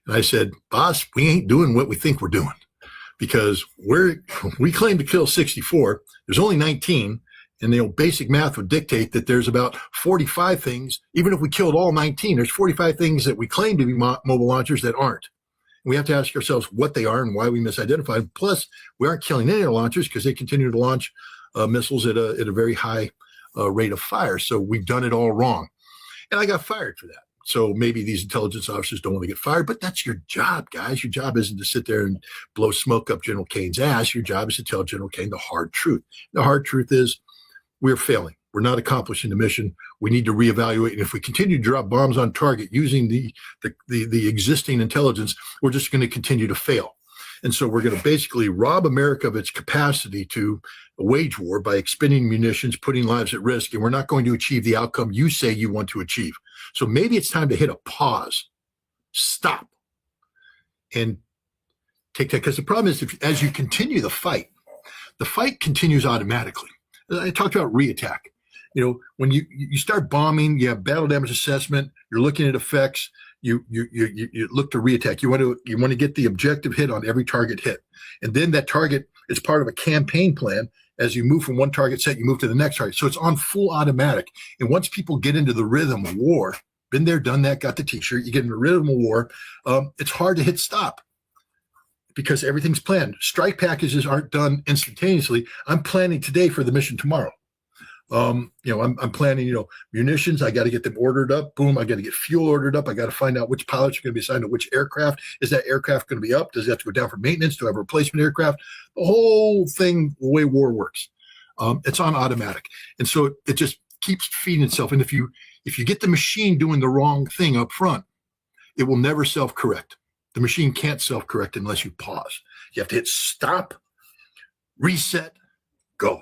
Speaker 2: And I said, boss, we ain't doing what we think we're doing. Because we claim to kill 64, there's only 19, and basic math would dictate that there's about 45 things. Even if we killed all 19, there's 45 things that we claim to be mobile launchers that aren't. We have to ask ourselves what they are and why we misidentified. Plus, we aren't killing any of our launchers because they continue to launch missiles at a very high rate of fire. So we've done it all wrong, and I got fired for that. So maybe these intelligence officers don't want to get fired, but that's your job, guys. Your job isn't to sit there and blow smoke up General Kane's ass. Your job is to tell General Kane the hard truth. The hard truth is we're failing. We're not accomplishing the mission. We need to reevaluate. And if we continue to drop bombs on target using the existing intelligence, we're just going to continue to fail. And so we're going to basically rob America of its capacity to wage war by expending munitions, putting lives at risk, and we're not going to achieve the outcome you say you want to achieve. So maybe it's time to hit a pause, stop, and take that. Because the problem is, as you continue the fight continues automatically. I talked about reattack. When you start bombing, you have battle damage assessment. You're looking at effects. You look to reattack. You want to get the objective hit on every target hit, and then that target is part of a campaign plan. As you move from one target set, you move to the next target. So it's on full automatic. And once people get into the rhythm of war, been there, done that, got the T-shirt. You get in the rhythm of war. It's hard to hit stop because everything's planned. Strike packages aren't done instantaneously. I'm planning today for the mission tomorrow. I'm planning, munitions. I got to get them ordered up. Boom. I got to get fuel ordered up. I got to find out which pilots are going to be assigned to which aircraft. Is that aircraft going to be up? Does it have to go down for maintenance? Do I have a replacement aircraft? The whole thing, the way war works, it's on automatic. And so it just keeps feeding itself. And if you get the machine doing the wrong thing up front, it will never self-correct. The machine can't self-correct unless you pause. You have to hit stop, reset, go.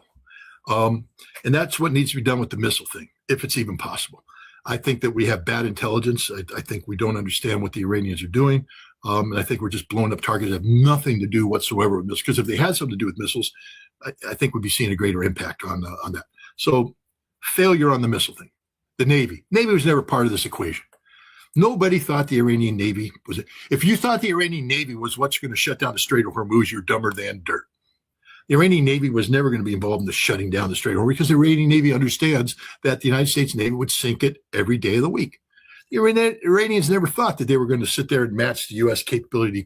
Speaker 2: And that's what needs to be done with the missile thing, if it's even possible. I think that we have bad intelligence. I think we don't understand what the Iranians are doing. And I think we're just blowing up targets that have nothing to do whatsoever with missiles. Because if they had something to do with missiles, I think we'd be seeing a greater impact on that. So failure on the missile thing. The Navy. Navy was never part of this equation. Nobody thought the Iranian Navy was. If you thought the Iranian Navy was what's going to shut down the Strait of Hormuz, you're dumber than dirt. The Iranian Navy was never going to be involved in the shutting down the Strait of Hormuz because the Iranian Navy understands that the United States Navy would sink it every day of the week. The Iranians never thought that they were going to sit there and match the U.S. capability.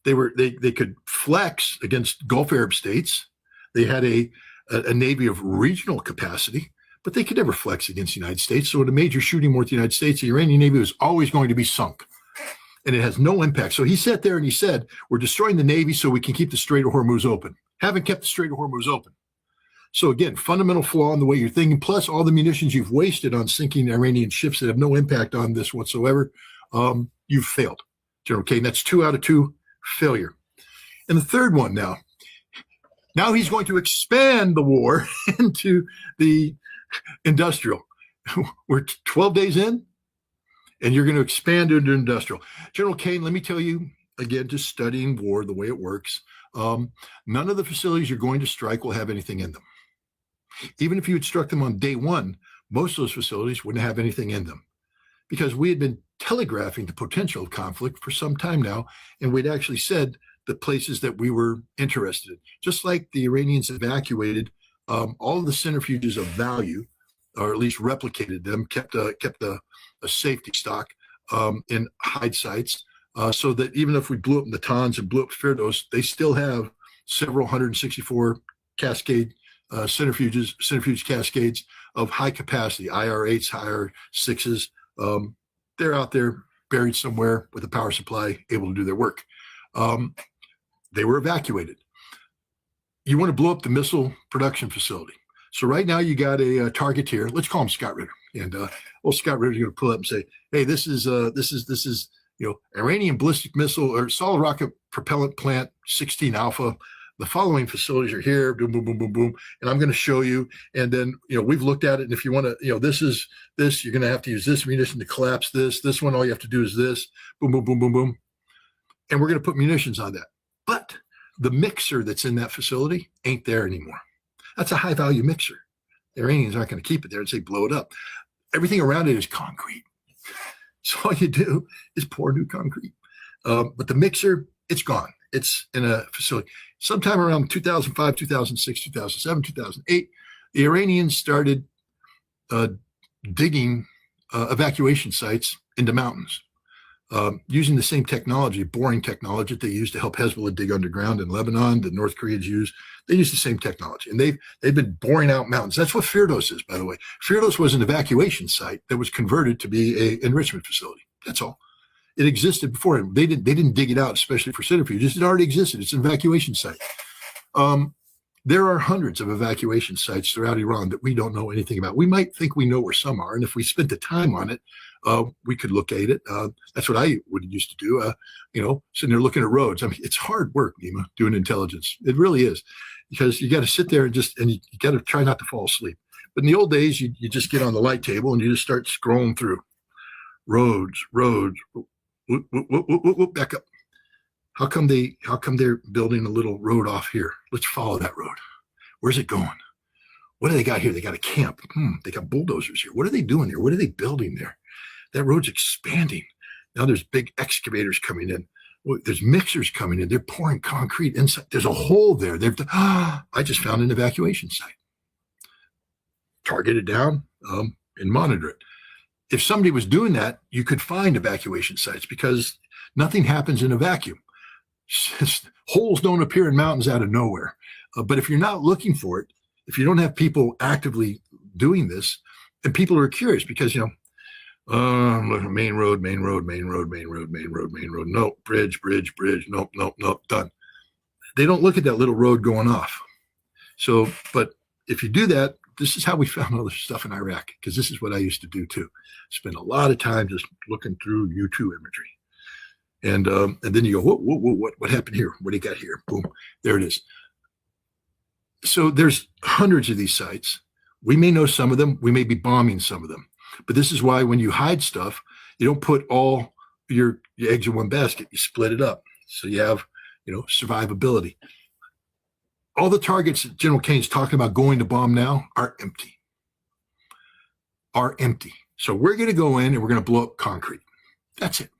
Speaker 2: They could flex against Gulf Arab states. They had a Navy of regional capacity, but they could never flex against the United States. So in a major shooting war with the United States, the Iranian Navy was always going to be sunk. And it has no impact. So he sat there and he said, we're destroying the Navy so we can keep the Strait of Hormuz open. Haven't kept the Strait of Hormuz open. So again, fundamental flaw in the way you're thinking, plus all the munitions you've wasted on sinking Iranian ships that have no impact on this whatsoever, you've failed. General Kane, that's 2 out of 2 failure. And the third one now he's going to expand the war into the industrial. We're 12 days in. And you're going to expand into industrial. General Kane, let me tell you, again, just studying war, the way it works, none of the facilities you're going to strike will have anything in them. Even if you had struck them on day one, most of those facilities wouldn't have anything in them because we had been telegraphing the potential of conflict for some time now, and we'd actually said the places that we were interested in. Just like the Iranians evacuated all of the centrifuges of value, or at least replicated them, kept a safety stock in hide sites, so that even if we blew up Natanz and blew up Firdos, they still have several 164 cascade centrifuge cascades of high capacity, IR-8s, IR-6s. They're out there buried somewhere with a power supply, able to do their work. They were evacuated. you want to blow up the missile production facility. So right now you got a target here. Let's call him Scott Ritter. And Scott Ritter's going to pull up and say, "Hey, this is Iranian ballistic missile or solid rocket propellant plant 16 Alpha. The following facilities are here. Boom, boom, boom, boom, boom. And I'm going to show you. And then we've looked at it. And if you want to, this is this. You're going to have to use this munition to collapse this. This one, all you have to do is this. Boom, boom, boom, boom, boom. And we're going to put munitions on that. But the mixer that's in that facility ain't there anymore. That's a high value mixer. The Iranians aren't going to keep it there and say blow it up. Everything around it is concrete. So all you do is pour new concrete. But the mixer, it's gone. It's in a facility. Sometime around 2005, 2006, 2007, 2008, the Iranians started digging evacuation sites into mountains using the same technology, boring technology that they used to help Hezbollah dig underground in Lebanon, that North Koreans use. They use the same technology, and they've been boring out mountains. That's what Firdos is, by the way. Firdos was an evacuation site that was converted to be an enrichment facility. That's all. It existed before. They didn't dig it out, especially for centrifuges. It already existed. It's an evacuation site. There are hundreds of evacuation sites throughout Iran that we don't know anything about. We might think we know where some are, and if we spent the time on it, we could locate it. That's what I would used to do. Sitting there looking at roads. I mean, it's hard work, Nima, doing intelligence. It really is, because you got to sit there and you got to try not to fall asleep. But in the old days, you just get on the light table and you just start scrolling through roads. Whoop, back up. How come they're building a little road off here? Let's follow that road. Where's it going? What do they got here? They got a camp. They got bulldozers here. What are they doing here? What are they building there? That road's expanding. Now there's big excavators coming in. There's mixers coming in. They're pouring concrete inside. There's a hole there. I just found an evacuation site. Target it down and monitor it. If somebody was doing that, you could find evacuation sites, because nothing happens in a vacuum. Holes don't appear in mountains out of nowhere. But if you're not looking for it, if you don't have people actively doing this, and people are curious, because, main road. Nope, bridge. Nope, done. They don't look at that little road going off. So, but if you do that, this is how we found all this stuff in Iraq, because this is what I used to do too. Spend a lot of time just looking through U2 imagery. And then you go, what happened here? What do you got here? Boom, there it is. So there's hundreds of these sites. We may know some of them. We may be bombing some of them. But this is why when you hide stuff, you don't put all your eggs in one basket. You split it up. So you have, survivability. All the targets that General Kane's talking about going to bomb now are empty. So we're going to go in and we're going to blow up concrete. That's it.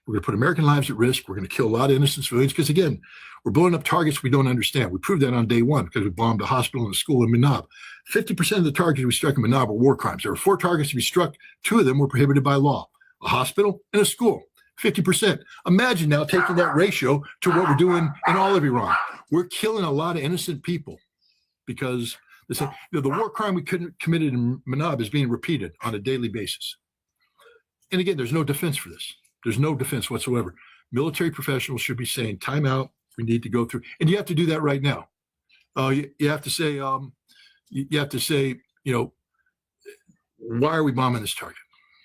Speaker 2: We're going to put American lives at risk. We're going to kill a lot of innocent civilians, because, again, we're blowing up targets we don't understand. We proved that on day one, because we bombed a hospital and a school in Manab. 50% of the targets we struck in Manab were war crimes. There were 4 targets to be struck. 2 of them were prohibited by law, a hospital and a school. 50%. Imagine now taking that ratio to what we're doing in all of Iran. We're killing a lot of innocent people, because the war crime we committed in Manab is being repeated on a daily basis. And again, there's no defense for this. There's no defense whatsoever. Military professionals should be saying, time out, we need to go through. And you have to do that right now. You have to say, why are we bombing this target?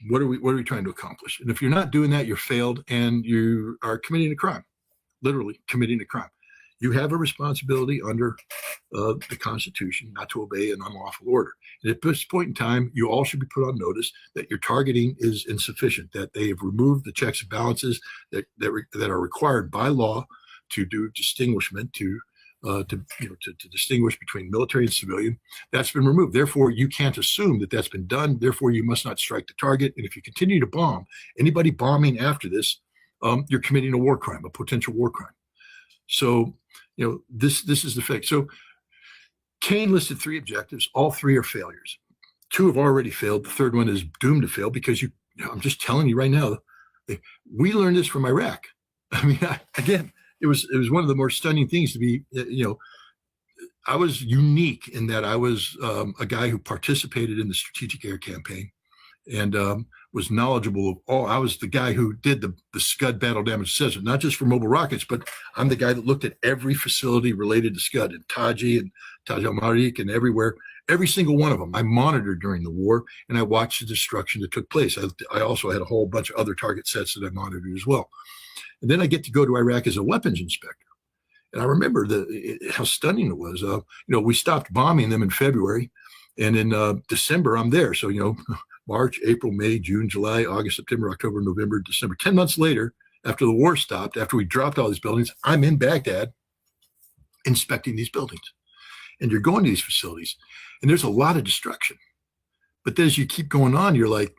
Speaker 2: What are we trying to accomplish? And if you're not doing that, you're failed, and you are committing a crime, literally committing a crime. You have a responsibility under the Constitution not to obey an unlawful order. And at this point in time, you all should be put on notice that your targeting is insufficient, that they have removed the checks and balances that are required by law to do distinguishment, to distinguish between military and civilian. That's been removed. Therefore, you can't assume that that's been done. Therefore, you must not strike the target. And if you continue to bomb, anybody bombing after this, you're committing a war crime, a potential war crime. So, this is the fact. So Kane listed 3 objectives. All 3 are failures. 2 have already failed. The 3rd one is doomed to fail, because I'm just telling you right now, we learned this from Iraq. I mean, again, it was one of the more stunning things to be, I was unique in that I was a guy who participated in the Strategic Air Campaign. and was knowledgeable of all. I was the guy who did the Scud battle damage assessment, not just for mobile rockets, but I'm the guy that looked at every facility related to Scud in Taji and Taj al-Mariq and everywhere, every single one of them. I monitored during the war, and I watched the destruction that took place. I also had a whole bunch of other target sets that I monitored as well. And then I get to go to Iraq as a weapons inspector. And I remember how stunning it was. We stopped bombing them in February, and in December, I'm there. So, March, April, May, June, July, August, September, October, November, December. 10 months later, after the war stopped, after we dropped all these buildings, I'm in Baghdad inspecting these buildings. And you're going to these facilities, and there's a lot of destruction. But then as you keep going on, you're like,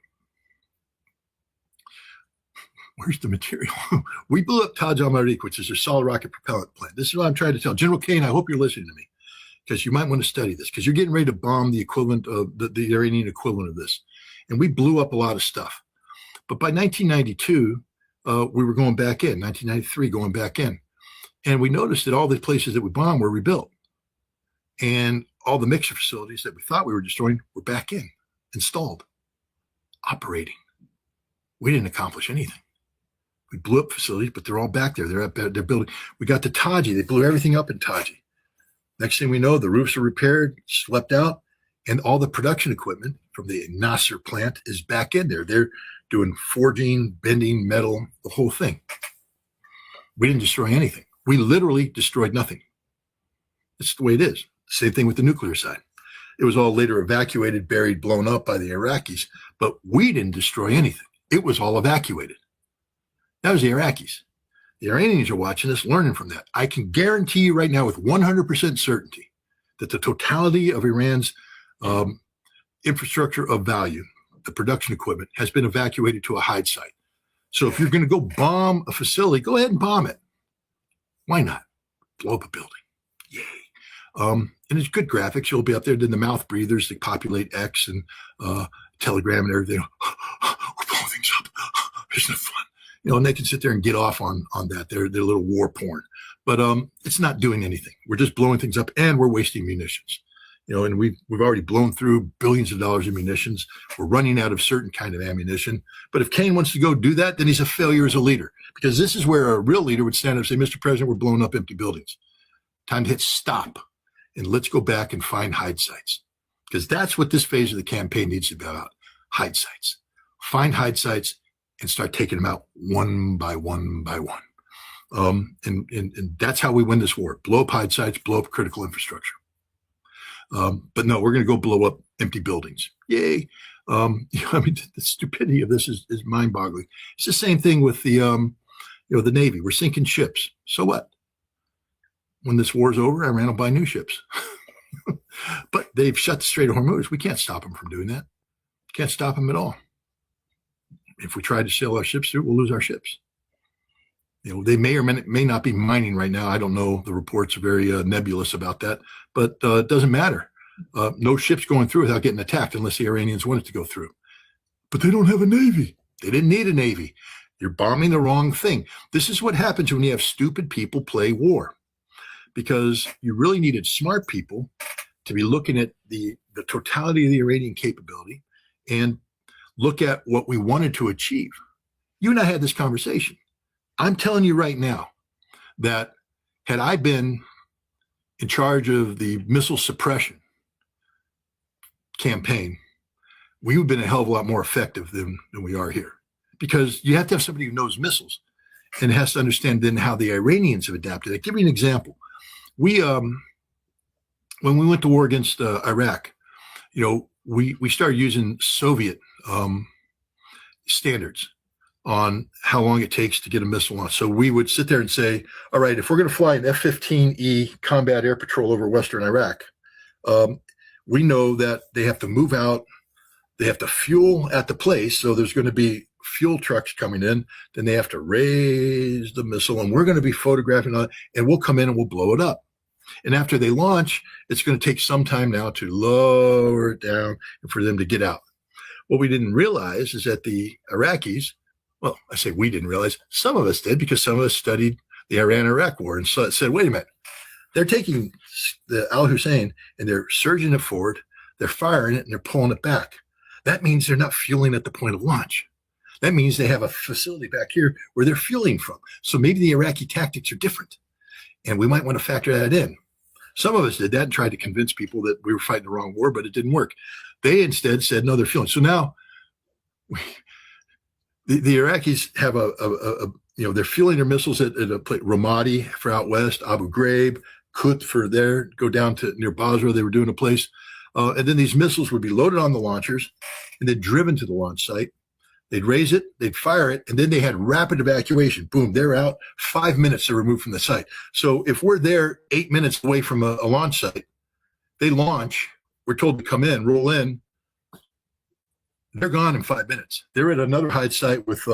Speaker 2: where's the material? We blew up Taj al-Mariq, which is a solid rocket propellant plant. This is what I'm trying to tell. General Kane, I hope you're listening to me, because you might want to study this, because you're getting ready to bomb the equivalent of the Iranian equivalent of this. And we blew up a lot of stuff. But by 1992, we were going back in, 1993, going back in. And we noticed that all the places that we bombed were rebuilt. And all the mixer facilities that we thought we were destroying were back in, installed, operating. We didn't accomplish anything. We blew up facilities, but they're all back there. They're building. We got to Taji. They blew everything up in Taji. Next thing we know, the roofs are repaired, swept out, and all the production equipment from the Nasser plant is back in there. They're doing forging, bending metal, the whole thing. We didn't destroy anything. We literally destroyed nothing. It's the way it is. Same thing with the nuclear side. It was all later evacuated, buried, blown up by the Iraqis, but we didn't destroy anything. It was all evacuated. That was the Iraqis. The Iranians are watching this, learning from that. I can guarantee you right now with 100% certainty that the totality of Iran's infrastructure of value, the production equipment, has been evacuated to a hide site. So if you're going to go bomb a facility, go ahead and bomb it. Why not? Blow up a building. Yay. And it's good graphics. You'll be up there in the mouth breathers that populate X and Telegram and everything. We're blowing things up. Isn't it fun? And they can sit there and get off on that. They're little war porn. But it's not doing anything. We're just blowing things up, and we're wasting munitions. And we've already blown through billions of dollars in munitions. We're running out of certain kind of ammunition. But if Kane wants to go do that, then he's a failure as a leader, because this is where a real leader would stand up and say, Mr. President, we're blowing up empty buildings. Time to hit stop, and let's go back and find hide sites, because that's what this phase of the campaign needs to be about. Hide sites. Find hide sites and start taking them out one by one by one. And that's how we win this war. Blow up hide sites, blow up critical infrastructure. But no, we're going to go blow up empty buildings. Yay. The stupidity of this is mind-boggling. It's the same thing with the Navy. We're sinking ships. So what? When this war's over, Iran will buy new ships. But they've shut the Strait of Hormuz. We can't stop them from doing that. Can't stop them at all. If we try to sail our ships through, we'll lose our ships. They may or may not be mining right now. I don't know. The reports are very nebulous about that, but it doesn't matter. No ships going through without getting attacked unless the Iranians want it to go through. But they don't have a navy. They didn't need a navy. You're bombing the wrong thing. This is what happens when you have stupid people play war, because you really needed smart people to be looking at the totality of the Iranian capability and look at what we wanted to achieve. You and I had this conversation. I'm telling you right now that had I been in charge of the missile suppression campaign, we would have been a hell of a lot more effective than we are here. Because you have to have somebody who knows missiles and has to understand then how the Iranians have adapted. I'll give you an example. We, when we went to war against Iraq, we started using Soviet standards on how long it takes to get a missile launch. So we would sit there and say, all right, if we're going to fly an F-15E combat air patrol over Western Iraq, we know that they have to move out. They have to fuel at the place. So there's going to be fuel trucks coming in. Then they have to raise the missile, and we're going to be photographing it, and we'll come in and we'll blow it up. And after they launch, it's going to take some time now to lower it down and for them to get out. What we didn't realize is that the Iraqis, well, I say we didn't realize, some of us did, because some of us studied the Iran-Iraq war and said, wait a minute, they're taking the Al Hussein and they're surging it forward, they're firing it, and they're pulling it back. That means they're not fueling at the point of launch. That means they have a facility back here where they're fueling from. So maybe the Iraqi tactics are different, and we might want to factor that in. Some of us did that and tried to convince people that we were fighting the wrong war, but it didn't work. They instead said, no, they're fueling. So now the Iraqis have they're fueling their missiles at a place, Ramadi for out west, Abu Ghraib, Kut for there, go down to near Basra. They were doing a place. And then these missiles would be loaded on the launchers and then driven to the launch site. They'd raise it, they'd fire it, and then they had rapid evacuation. Boom, they're out. 5 minutes to remove from the site. So if we're there 8 minutes away from a launch site, they launch, we're told to come in, roll in, they're gone in 5 minutes. They're at another hide site with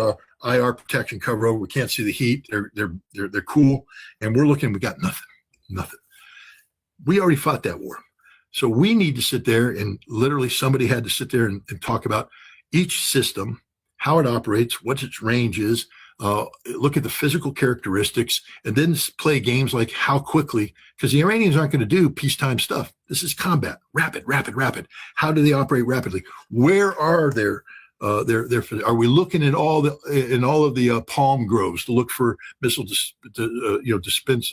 Speaker 2: IR protection cover over. We can't see the heat. They're cool. And we're looking, we got nothing. We already fought that war. So we need to sit there, and literally somebody had to sit there and talk about each system, how it operates, what its range is, look at the physical characteristics, and then play games like how quickly, because the Iranians aren't going to do peacetime stuff. This is combat, rapid. How do they operate rapidly? Where are are we looking at all of the palm groves to look for missile dispense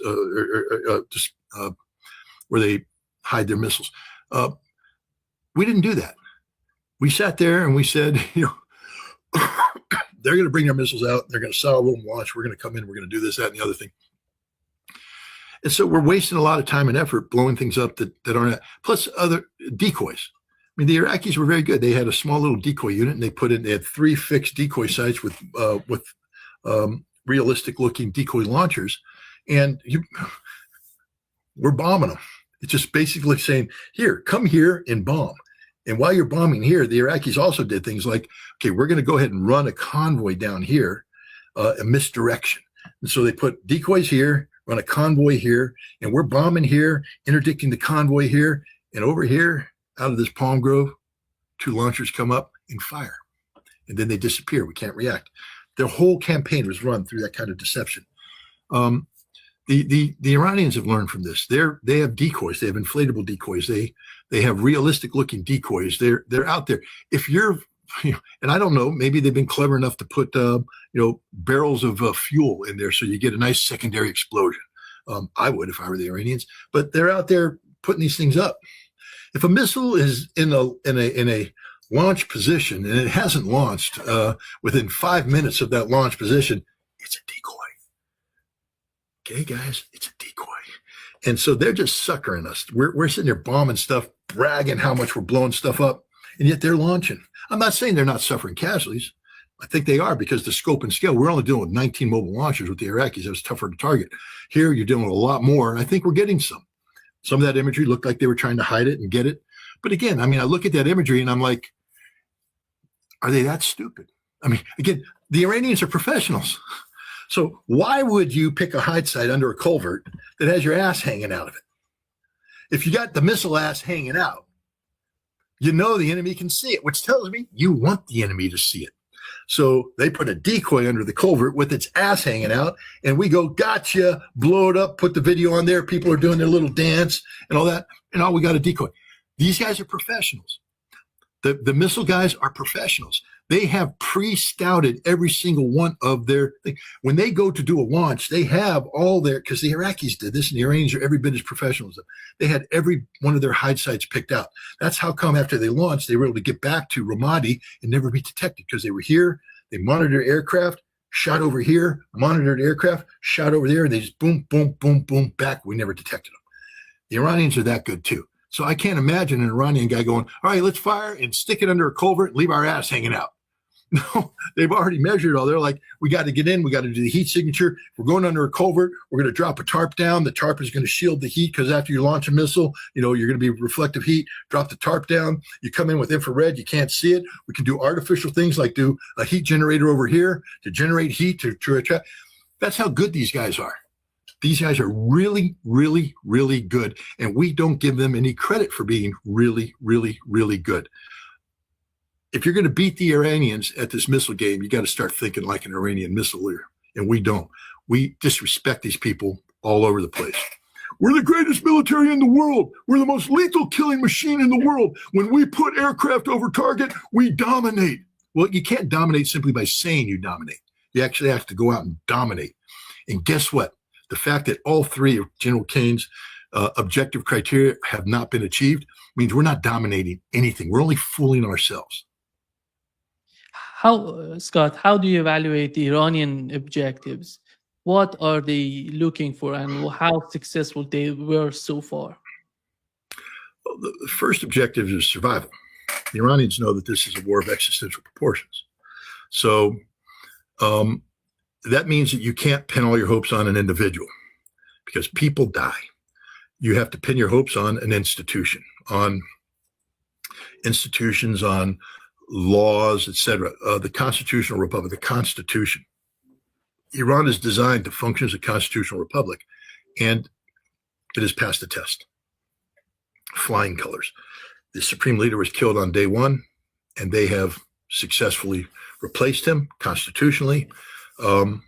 Speaker 2: where they hide their missiles? We didn't do that. We sat there and we said, they're going to bring their missiles out. They're going to silo them, launch. We're going to come in. We're going to do this, that, and the other thing. And so we're wasting a lot of time and effort blowing things up that aren't. Plus other decoys. I mean, the Iraqis were very good. They had a small little decoy unit, and they had 3 fixed decoy sites with realistic looking decoy launchers, and we're bombing them. It's just basically saying, here, come here and bomb. And while you're bombing here, the Iraqis also did things like, okay, we're going to go ahead and run a convoy down here, a misdirection. And so they put decoys here, run a convoy here, and we're bombing here, interdicting the convoy here. And over here, out of this palm grove, 2 launchers come up and fire. And then they disappear. We can't react. Their whole campaign was run through that kind of deception. The Iranians have learned from this. They have decoys. They have inflatable decoys. They have realistic looking decoys. They're out there. If you're, and I don't know, maybe they've been clever enough to put barrels of fuel in there so you get a nice secondary explosion. I would if I were the Iranians. But they're out there putting these things up. If a missile is in a launch position and it hasn't launched within 5 minutes of that launch position, it's a decoy. Okay, guys, it's a decoy. And so they're just suckering us. We're sitting there bombing stuff, bragging how much we're blowing stuff up, and yet they're launching. I'm not saying they're not suffering casualties. I think they are, because the scope and scale, we're only dealing with 19 mobile launchers with the Iraqis. It was tougher to target. Here, you're dealing with a lot more, and I think we're getting some. Some of that imagery looked like they were trying to hide it and get it. But again, I mean, I look at that imagery and I'm like, are they that stupid? I mean, again, the Iranians are professionals. So why would you pick a hide site under a culvert that has your ass hanging out of it? If you got the missile ass hanging out, the enemy can see it, which tells me you want the enemy to see it. So they put a decoy under the culvert with its ass hanging out, and we go, gotcha, blow it up, put the video on there. People are doing their little dance and all that, and all we got a decoy. These guys are professionals. The missile guys are professionals. They have pre-scouted every single one of their things. When they go to do a launch, they have all their, because the Iraqis did this and the Iranians are every bit as professional as them. They had every one of their hide sites picked out. That's how come after they launched, they were able to get back to Ramadi and never be detected, because they were here, they monitored aircraft, shot over here, monitored aircraft, shot over there, and they just boom, boom, boom, boom, back. We never detected them. The Iranians are that good too. So I can't imagine an Iranian guy going, all right, let's fire and stick it under a culvert and leave our ass hanging out. No, they've already measured all. They're like, we got to get in. We got to do the heat signature. We're going under a culvert. We're going to drop a tarp down. The tarp is going to shield the heat, because after you launch a missile, you're going to be reflective heat. Drop the tarp down. You come in with infrared. You can't see it. We can do artificial things like do a heat generator over here to generate heat to attract. That's how good these guys are. These guys are really, really, really good, and we don't give them any credit for being really, really, really good. If you're going to beat the Iranians at this missile game, you got to start thinking like an Iranian missileer, and we don't. We disrespect these people all over the place. we're the greatest military in the world. We're the most lethal killing machine in the world. When we put aircraft over target, we dominate. Well, you can't dominate simply by saying you dominate. You actually have to go out and dominate. And guess what? The fact that all three of General Kane's objective criteria have not been achieved means we're not dominating anything. We're only fooling ourselves.
Speaker 1: How, Scott, how do you evaluate the Iranian objectives? What are they looking for, and how successful they were so far?
Speaker 2: Well, the first objective is survival. The Iranians know that this is a war of existential proportions. So that means that you can't pin all your hopes on an individual because people die. You have to pin your hopes on an institution, on institutions, on laws, etc. The constitutional republic, the Constitution. Iran is designed to function as a constitutional republic, and it has passed the test. Flying colors. The supreme leader was killed on day one, and they have successfully replaced him constitutionally. And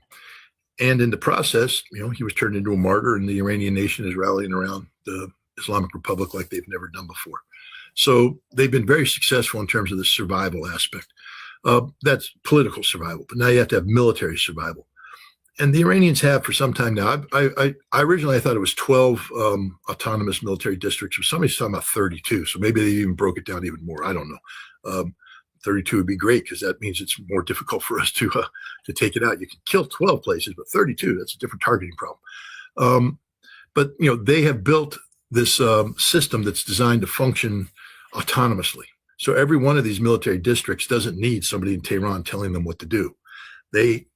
Speaker 2: in the process, he was turned into a martyr, and the Iranian nation is rallying around the Islamic Republic like they've never done before. So they've been very successful in terms of the survival aspect. That's political survival, but now you have to have military survival. And the Iranians have for some time now. I originally thought it was 12 autonomous military districts, but somebody's talking about 32. So maybe they even broke it down even more. I don't know. 32 would be great because that means it's more difficult for us to take it out. You can kill 12 places, but 32, that's a different targeting problem. But they have built this system that's designed to function autonomously. So every one of these military districts doesn't need somebody in Tehran telling them what to do.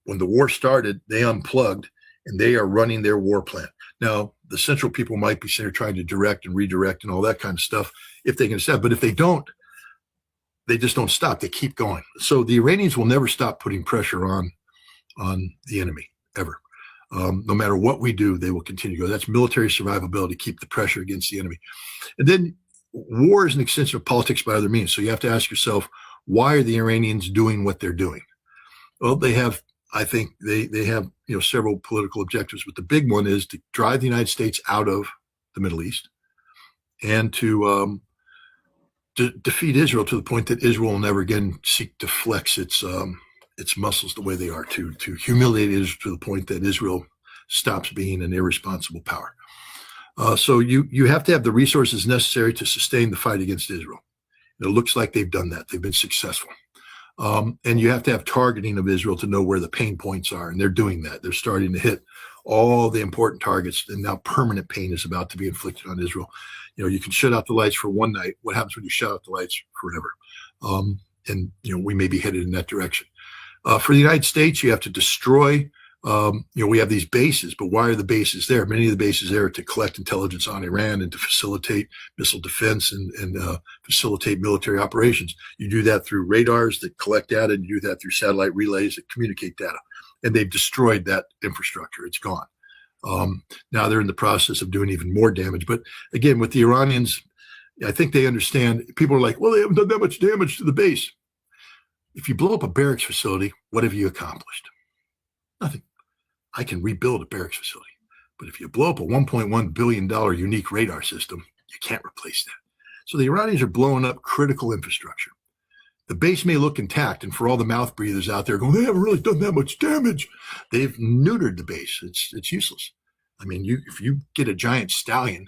Speaker 2: When the war started, they unplugged and they are running their war plan. Now, the central people might be sitting there trying to direct and redirect and all that kind of stuff if they can stop. But if they don't, they just don't stop. They keep going. So the Iranians will never stop putting pressure on the enemy, ever. No matter what we do, they will continue to go. That's military survivability, keep the pressure against the enemy. And then war is an extension of politics by other means. So you have to ask yourself, why are the Iranians doing what they're doing? Well, I think they have several political objectives, but the big one is to drive the United States out of the Middle East and to defeat Israel to the point that Israel will never again seek to flex its muscles the way they are, to humiliate Israel to the point that Israel stops being an irresponsible power. So you have to have the resources necessary to sustain the fight against Israel. And it looks like they've done that. They've been successful. And you have to have targeting of Israel to know where the pain points are. And they're doing that. They're starting to hit all the important targets. And now permanent pain is about to be inflicted on Israel. You can shut out the lights for one night. What happens when you shut out the lights forever? And we may be headed in that direction. For the United States, you have to destroy. We have these bases, but why are the bases there? Many of the bases there are to collect intelligence on Iran and to facilitate missile defense and facilitate military operations. You do that through radars that collect data, and you do that through satellite relays that communicate data. And they've destroyed that infrastructure. It's gone. Now they're in the process of doing even more damage. But again, with the Iranians, I think they understand. People are like, well, they haven't done that much damage to the base. If you blow up a barracks facility, what have you accomplished? Nothing. I can rebuild a barracks facility. But if you blow up a $1.1 billion unique radar system, you can't replace that. So the Iranians are blowing up critical infrastructure. The base may look intact, and for all the mouth breathers out there going, they haven't really done that much damage, they've neutered the base. It's useless. I mean, if you get a giant stallion,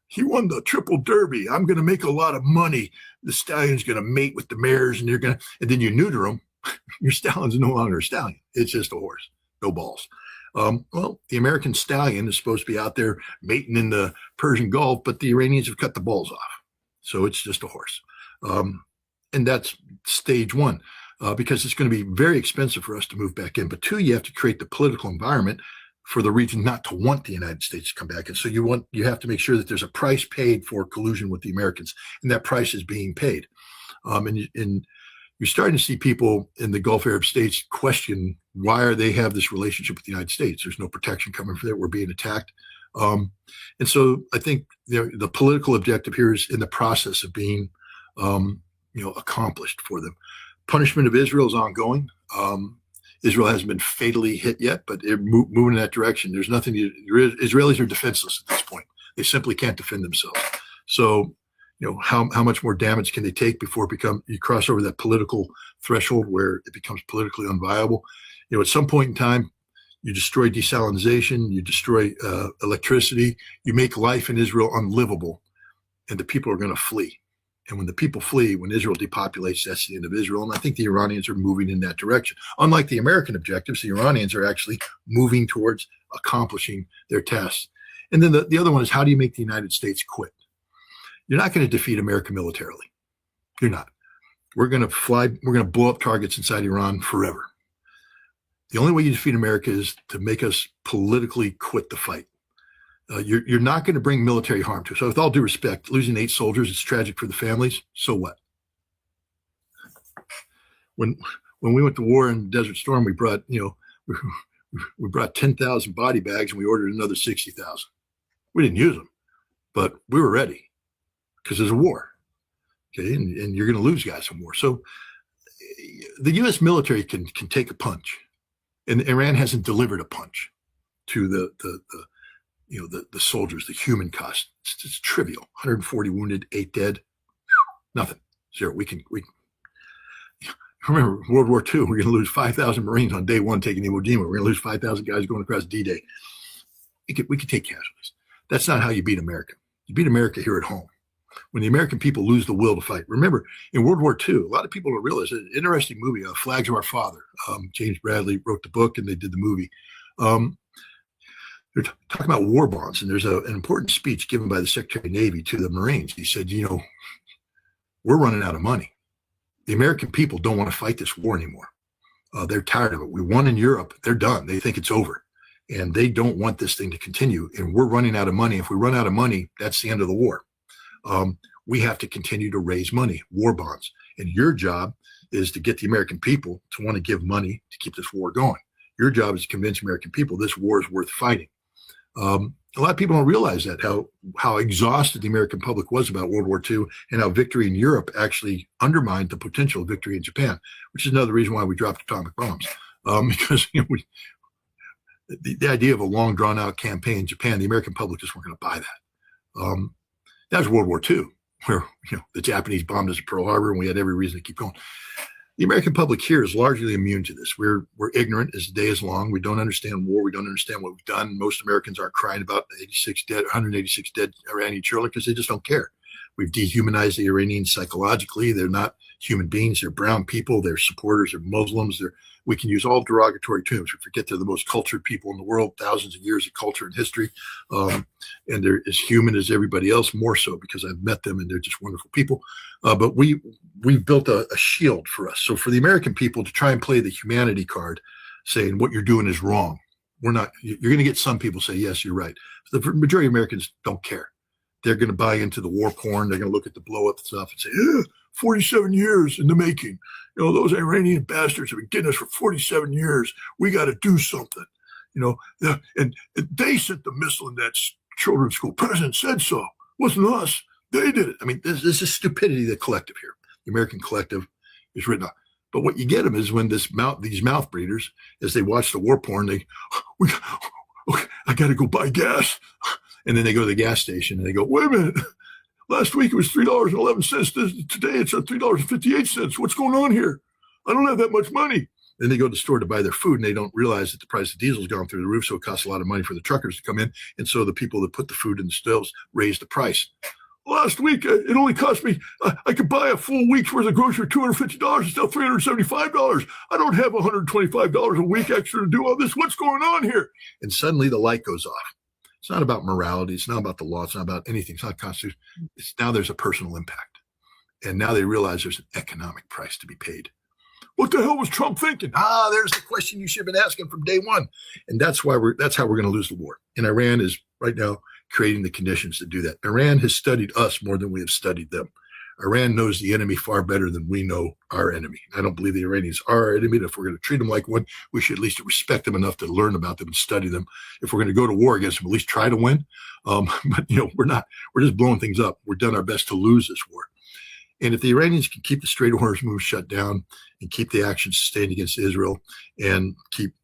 Speaker 2: he won the triple derby. I'm going to make a lot of money. The stallion's going to mate with the mares, and then you neuter them. Your stallion's no longer a stallion. It's just a horse, no balls. Well, the American stallion is supposed to be out there mating in the Persian Gulf, but the Iranians have cut the balls off. So it's just a horse. And that's stage one, because it's going to be very expensive for us to move back in. But two, you have to create the political environment for the region not to want the United States to come back. And so you have to make sure that there's a price paid for collusion with the Americans, and that price is being paid. And you're starting to see people in the Gulf Arab states question why they have this relationship with the United States. There's no protection coming from it. We're being attacked. And so I think the political objective here is in the process of being accomplished for them. Punishment of Israel is ongoing. Israel hasn't been fatally hit yet, but they're moving in that direction. There's nothing. Israelis are defenseless at this point. They simply can't defend themselves. So, how much more damage can they take before you cross over that political threshold where it becomes politically unviable? At some point in time, you destroy desalination, you destroy electricity, you make life in Israel unlivable, and the people are going to flee. And when the people flee, when Israel depopulates, that's the end of Israel. And I think the Iranians are moving in that direction. Unlike the American objectives, the Iranians are actually moving towards accomplishing their tasks. And then the other one is, how do you make the United States quit? You're not going to defeat America militarily. You're not. We're going to blow up targets inside Iran forever. The only way you defeat America is to make us politically quit the fight. You're not going to bring military harm to us. So with all due respect, losing 8 soldiers, it's tragic for the families. So what? When we went to war in Desert Storm, we brought, we brought 10,000 body bags and we ordered another 60,000. We didn't use them, but we were ready because there's a war. Okay. And you're going to lose guys in war. So the U.S. military can take a punch, and Iran hasn't delivered a punch to the soldiers, the human cost. It's trivial. 140 wounded, 8 dead, nothing, 0. We remember World War II. We're going to lose 5,000 Marines on day 1 taking Iwo Jima. We're going to lose 5,000 guys going across D-Day. We could take casualties. That's not how you beat America. You beat America here at home. When the American people lose the will to fight. Remember, in World War II, a lot of people don't realize, an interesting movie, Flags of Our Father. James Bradley wrote the book and they did the movie. They're talking about war bonds, and there's an important speech given by the Secretary of Navy to the Marines. He said, we're running out of money. The American people don't want to fight this war anymore. They're tired of it. We won in Europe. They're done. They think it's over, and they don't want this thing to continue, and we're running out of money. If we run out of money, that's the end of the war. We have to continue to raise money, war bonds. And your job is to get the American people to want to give money to keep this war going. Your job is to convince American people this war is worth fighting. A lot of people don't realize that, how exhausted the American public was about World War II and how victory in Europe actually undermined the potential of victory in Japan, which is another reason why we dropped atomic bombs. Because the idea of a long drawn-out campaign in Japan, the American public just weren't going to buy that. That was World War II, where the Japanese bombed us at Pearl Harbor, and we had every reason to keep going. The American public here is largely immune to this. We're ignorant as the day is long. We don't understand war. We don't understand what we've done. Most Americans aren't crying about 186 dead Iranian children because they just don't care. We've dehumanized the Iranians psychologically. They're not human beings. They're brown people. They're supporters. They're Muslims. We can use all derogatory terms. We forget they're the most cultured people in the world, thousands of years of culture and history. And they're as human as everybody else, more so because I've met them and they're just wonderful people. But we've built a shield for us. So for the American people to try and play the humanity card, saying what you're doing is wrong, you're going to get some people say, yes, you're right. The majority of Americans don't care. They're going to buy into the war porn. They're going to look at the blow up stuff and say, 47 years in the making. Those Iranian bastards have been getting us for 47 years. We got to do something. And they sent the missile in that children's school. President said so. It wasn't us. They did it. I mean, this is stupidity, the collective here. The American collective is written on. But what you get them is when these mouth breeders, as they watch the war porn, okay, I got to go buy gas. And then they go to the gas station and they go, wait a minute. Last week it was $3.11. Today it's at $3.58. What's going on here? I don't have that much money. Then they go to the store to buy their food and they don't realize that the price of diesel has gone through the roof. So it costs a lot of money for the truckers to come in. And so the people that put the food in the stoves raise the price. Last week, it only cost me, I could buy a full week's worth of groceries for $250. It's now $375. I don't have $125 a week extra to do all this. What's going on here? And suddenly the light goes off. It's not about morality. It's not about the law. It's not about anything. It's not constitution. Now there's a personal impact. And now they realize there's an economic price to be paid. What the hell was Trump thinking? There's the question you should have been asking from day one. And that's how we're going to lose the war. And Iran is right now creating the conditions to do that. Iran has studied us more than we have studied them. Iran knows the enemy far better than we know our enemy. I don't believe the Iranians are our enemy. If we're going to treat them like one, we should at least respect them enough to learn about them and study them. If we're going to go to war against them, at least try to win. But we're not. We're just blowing things up. We've done our best to lose this war. And if the Iranians can keep the Strait of Hormuz shut down and keep the actions sustained against Israel and keep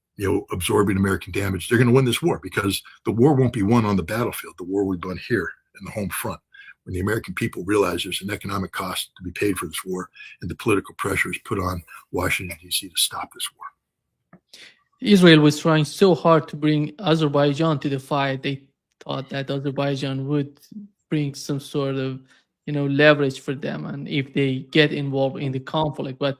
Speaker 2: absorbing American damage, they're going to win this war, because the war won't be won on the battlefield. The war will be won here in the home front, when the American people realize there's an economic cost to be paid for this war, and the political pressure is put on Washington, D.C. to stop this war.
Speaker 1: Israel was trying so hard to bring Azerbaijan to the fight. They thought that Azerbaijan would bring some sort of, leverage for them, and if they get involved in the conflict. But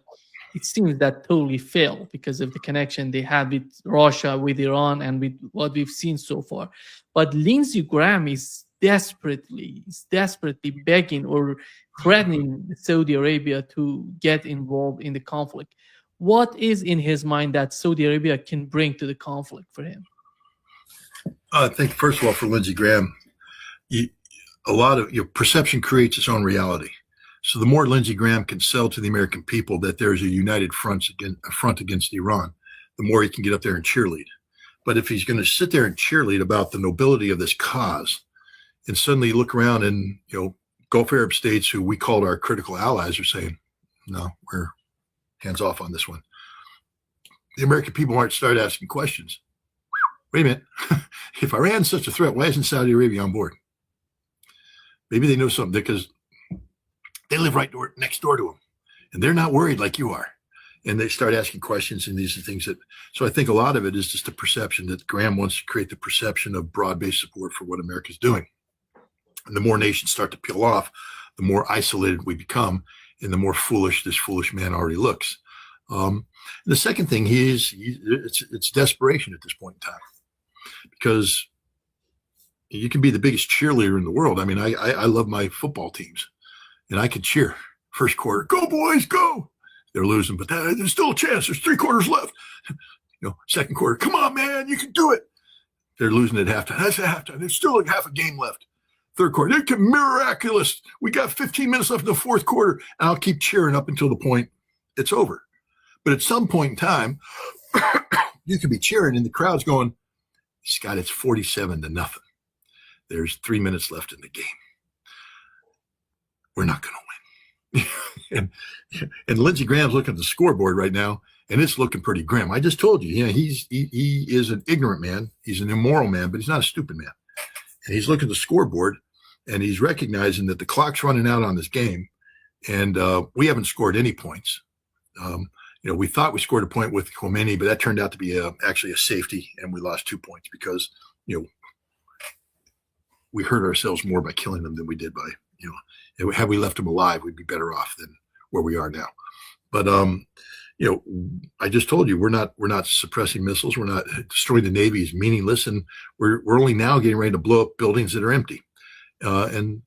Speaker 1: it seems that totally failed because of the connection they had with Russia, with Iran, and with what we've seen so far. But Lindsey Graham is desperately begging or threatening Saudi Arabia to get involved in the conflict. What is in his mind that Saudi Arabia can bring to the conflict for him?
Speaker 2: I think, first of all, for Lindsey Graham, a lot of perception creates its own reality. So the more Lindsey Graham can sell to the American people that there's a united front against Iran, the more he can get up there and cheerlead. But if he's going to sit there and cheerlead about the nobility of this cause, and suddenly look around and, Gulf Arab states who we called our critical allies are saying, no, we're hands off on this one. The American people might start asking questions. Wait a minute. If Iran's such a threat, why isn't Saudi Arabia on board? Maybe they know something, because they live next door to them, and they're not worried like you are. And they start asking questions, and these are things that, so I think a lot of it is just a perception that Graham wants to create the perception of broad-based support for what America's doing. And the more nations start to peel off, the more isolated we become, and the more foolish this foolish man already looks. The second thing it's desperation at this point in time, because you can be the biggest cheerleader in the world. I mean, I love my football teams, and I could cheer first quarter, go boys, go. They're losing, but there's still a chance. There's 3 quarters left. Second quarter, come on, man, you can do it. They're losing at halftime. That's at halftime. There's still like half a game left. Third quarter, it's miraculous. We got 15 minutes left in the fourth quarter, and I'll keep cheering up until the point it's over. But at some point in time, you could be cheering, and the crowd's going, Scott, it's 47-0. There's 3 minutes left in the game. We're not going to win. and Lindsey Graham's looking at the scoreboard right now, and it's looking pretty grim. I just told you, he is an ignorant man. He's an immoral man, but he's not a stupid man. And he's looking at the scoreboard, and he's recognizing that the clock's running out on this game, and we haven't scored any points. We thought we scored a point with Khomeini, but that turned out to be actually a safety, and we lost 2 points because, we hurt ourselves more by killing them than we did by, had we left them alive, we'd be better off than where we are now. But, I just told you, we're not suppressing missiles. We're not destroying the Navy is meaningless. And we're only now getting ready to blow up buildings that are empty. And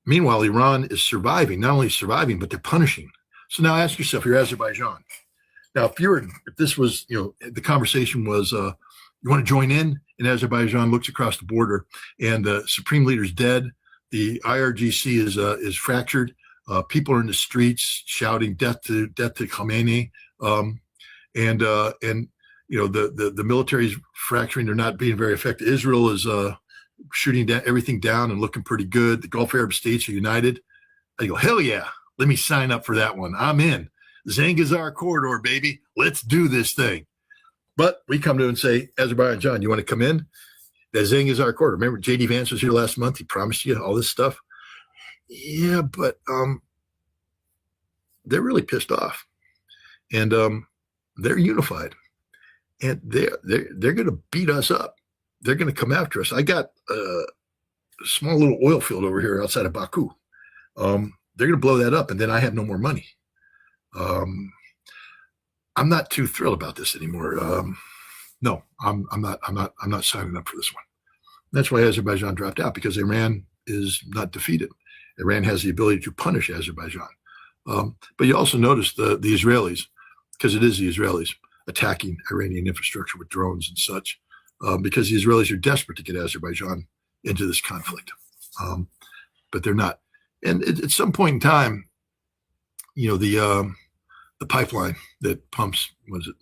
Speaker 2: meanwhile, Iran is surviving, not only surviving, but they're punishing. So now ask yourself, you're Azerbaijan. Now, if this was, the conversation was, you want to join in? And Azerbaijan looks across the border, and the supreme leader's dead. The IRGC is fractured. People are in the streets shouting "Death to Khomeini," and the military's fracturing. They're not being very effective. Israel is shooting everything down and looking pretty good. The Gulf Arab states are united. I go, hell yeah! Let me sign up for that one. I'm in. Zangezur corridor, baby. Let's do this thing. But we come to and say, Azerbaijan, you want to come in? That Zangezur corridor. Remember, J.D. Vance was here last month. He promised you all this stuff. Yeah, but they're really pissed off, and they're unified, and they're going to beat us up. They're going to come after us. I got a small little oil field over here outside of Baku. They're going to blow that up, and then I have no more money. I'm not too thrilled about this anymore. No, I'm not signing up for this one. That's why Azerbaijan dropped out, because Iran is not defeated. Iran has the ability to punish Azerbaijan. But you also notice the Israelis, because it is the Israelis attacking Iranian infrastructure with drones and such, because the Israelis are desperate to get Azerbaijan into this conflict. But they're not. And at some point in time, the pipeline that pumps, was it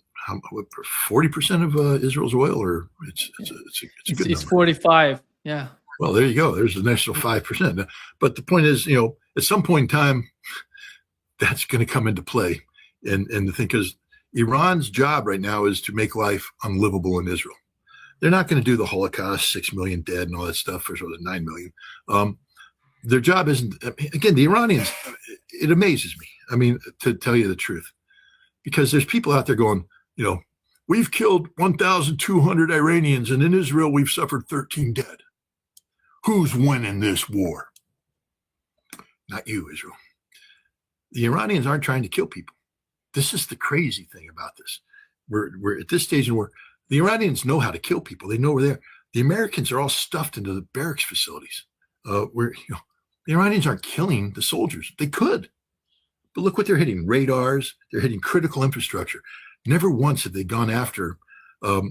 Speaker 2: 40% of Israel's oil, or it's a good
Speaker 1: It's
Speaker 2: number.
Speaker 1: 45. Yeah.
Speaker 2: Well, there you go. There's the national 5%. But the point is, at some point in time, that's going to come into play. And the thing is, Iran's job right now is to make life unlivable in Israel. They're not going to do the Holocaust, 6 million dead and all that stuff, or 9 million. Their job isn't, again, the Iranians, it amazes me. I mean, to tell you the truth, because there's people out there going, we've killed 1,200 Iranians, and in Israel, we've suffered 13 dead. Who's winning this war? Not you, Israel. The Iranians aren't trying to kill people. This is the crazy thing about this. We're at this stage in war. The Iranians know how to kill people. They know we're there. The Americans are all stuffed into the barracks facilities. The Iranians aren't killing the soldiers. They could, but look what they're hitting: radars. They're hitting critical infrastructure. Never once have they gone after, a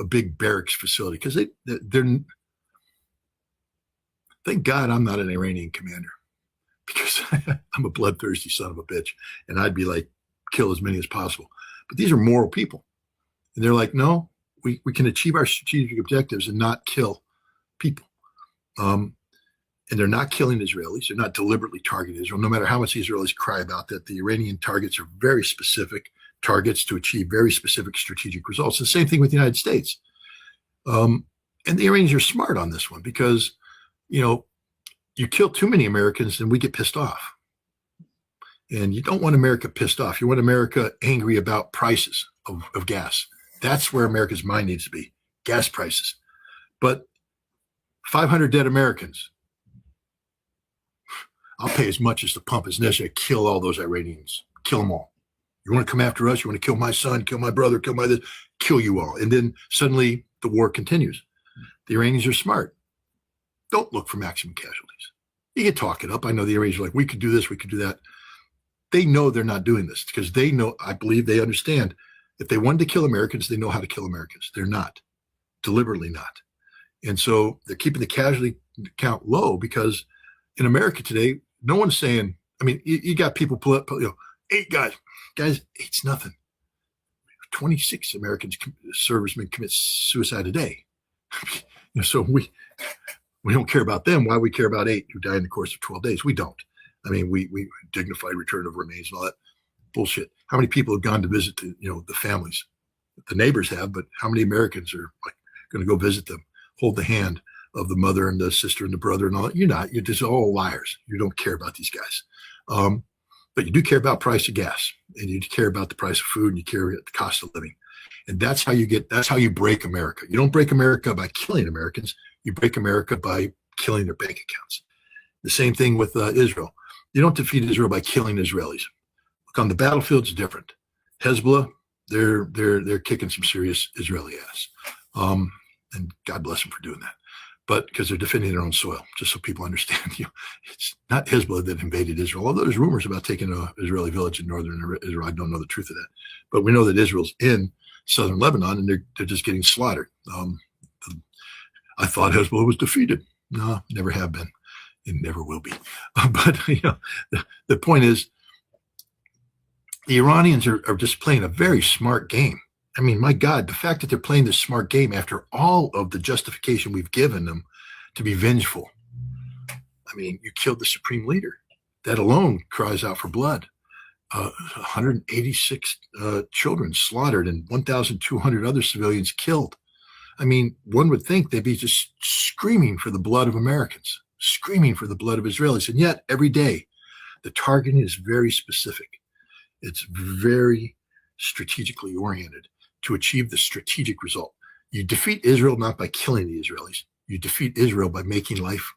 Speaker 2: big barracks facility, because they're. Thank God I'm not an Iranian commander, because I'm a bloodthirsty son of a bitch, and I'd be like, kill as many as possible. But these are moral people, and they're like, no, we can achieve our strategic objectives and not kill people. And they're not killing Israelis. They're not deliberately targeting Israel, no matter how much the Israelis cry about that. The Iranian targets are very specific targets to achieve very specific strategic results. The same thing with the United States. And the Iranians are smart on this one, because, you kill too many Americans and we get pissed off. And you don't want America pissed off. You want America angry about prices of gas. That's where America's mind needs to be, gas prices. But 500 dead Americans, I'll pay as much as the pump is necessary to kill all those Iranians. Kill them all. You want to come after us? You want to kill my son, kill my brother, kill you all. And then suddenly the war continues. The Iranians are smart. Don't look for maximum casualties. You can talk it up. I know the Iranians are like, we could do this, we could do that. They know they're not doing this, because they know, I believe they understand, if they wanted to kill Americans, they know how to kill Americans. They're not, deliberately not. And so they're keeping the casualty count low, because in America today, no one's saying, I mean, you got people pull up, 8 guys. Guys, 8's nothing. 26 Americans, servicemen, commit suicide a day. So we don't care about them. Why we care about 8 who die in the course of 12 days? We don't. I mean, we dignified return of remains and all that bullshit. How many people have gone to visit the families? The neighbors have, but how many Americans are going to go visit them, hold the hand of the mother and the sister and the brother and all that? You're not. You're just all liars. You don't care about these guys. But you do care about price of gas, and you care about the price of food, and you care about the cost of living. And that's how you break America. You don't break America by killing Americans. You break America by killing their bank accounts. The same thing with Israel. You don't defeat Israel by killing Israelis. Look, on the battlefield, it's different. Hezbollah, they're kicking some serious Israeli ass. And God bless them for doing that. But because they're defending their own soil, just so people understand, it's not Hezbollah that invaded Israel. Although there's rumors about taking an Israeli village in northern Israel. I don't know the truth of that. But we know that Israel's in southern Lebanon, and they're just getting slaughtered. I thought Hezbollah was defeated. No, never have been. It never will be. But the point is, the Iranians are just playing a very smart game. I mean, my God, the fact that they're playing this smart game after all of the justification we've given them to be vengeful. I mean, you killed the supreme leader. That alone cries out for blood. 186 children slaughtered and 1,200 other civilians killed. I mean, one would think they'd be just screaming for the blood of Americans, screaming for the blood of Israelis. And yet, every day, the targeting is very specific. It's very strategically oriented to achieve the strategic result. You defeat Israel not by killing the Israelis. You defeat Israel by making life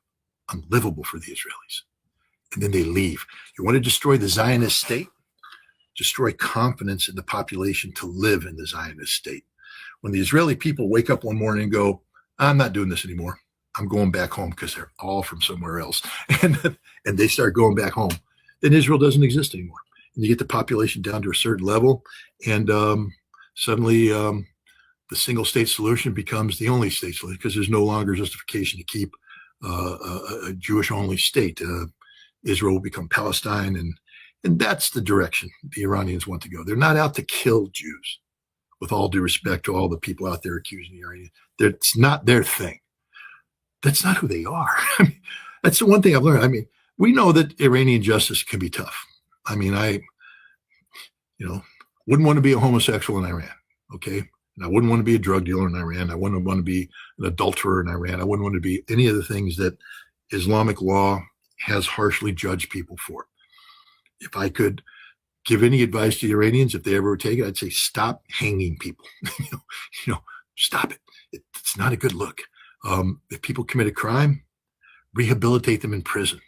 Speaker 2: unlivable for the Israelis. And then they leave. You want to destroy the Zionist state? Destroy confidence in the population to live in the Zionist state. When the Israeli people wake up one morning and go, I'm not doing this anymore. I'm going back home, because they're all from somewhere else. And they start going back home. Then Israel doesn't exist anymore. And you get the population down to a certain level, and suddenly the single state solution becomes the only state solution, because there's no longer justification to keep a Jewish only state. Israel will become Palestine, and that's the direction the Iranians want to go. They're not out to kill Jews, with all due respect to all the people out there accusing the Iranians. It's not their thing. that's not who they are. I mean, that's the one thing I've learned. I mean, we know that Iranian justice can be tough. I mean, wouldn't want to be a homosexual in Iran, okay? And I wouldn't want to be a drug dealer in Iran. I wouldn't want to be an adulterer in Iran. I wouldn't want to be any of the things that Islamic law has harshly judged people for. If I could give any advice to the Iranians, if they ever would take it, I'd say stop hanging people. Stop it. It's not a good look. If people commit a crime, rehabilitate them in prison.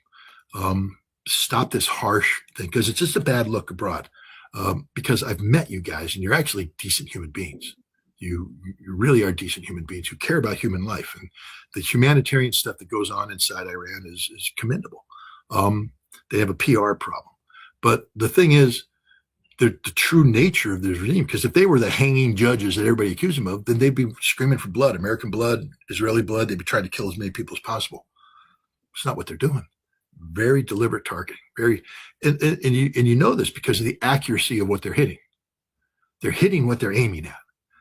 Speaker 2: Stop this harsh thing, because it's just a bad look abroad. Because I've met you guys, and you're actually decent human beings. You really are decent human beings who care about human life, and the humanitarian stuff that goes on inside Iran is commendable. They have a PR problem, but the thing is, the true nature of this regime, because if they were the hanging judges that everybody accused them of, then they'd be screaming for blood, American blood, Israeli blood. They'd be trying to kill as many people as possible. It's not what they're doing. Very deliberate targeting. And you know this because of the accuracy of what they're hitting. They're hitting what they're aiming at.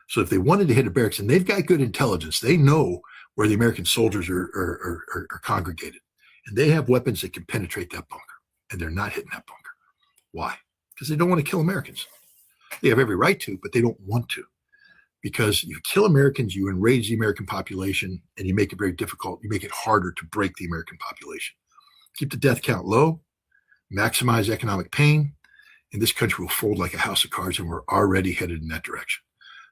Speaker 2: So if they wanted to hit a barracks, and they've got good intelligence, they know where the American soldiers are congregated, and they have weapons that can penetrate that bunker, and they're not hitting that bunker. Why? Because they don't want to kill Americans. They have every right to, but they don't want to. Because you kill Americans, you enrage the American population, and you make it very difficult. You make it harder to break the American population. Keep the death count low, maximize economic pain, and this country will fold like a house of cards, and we're already headed in that direction.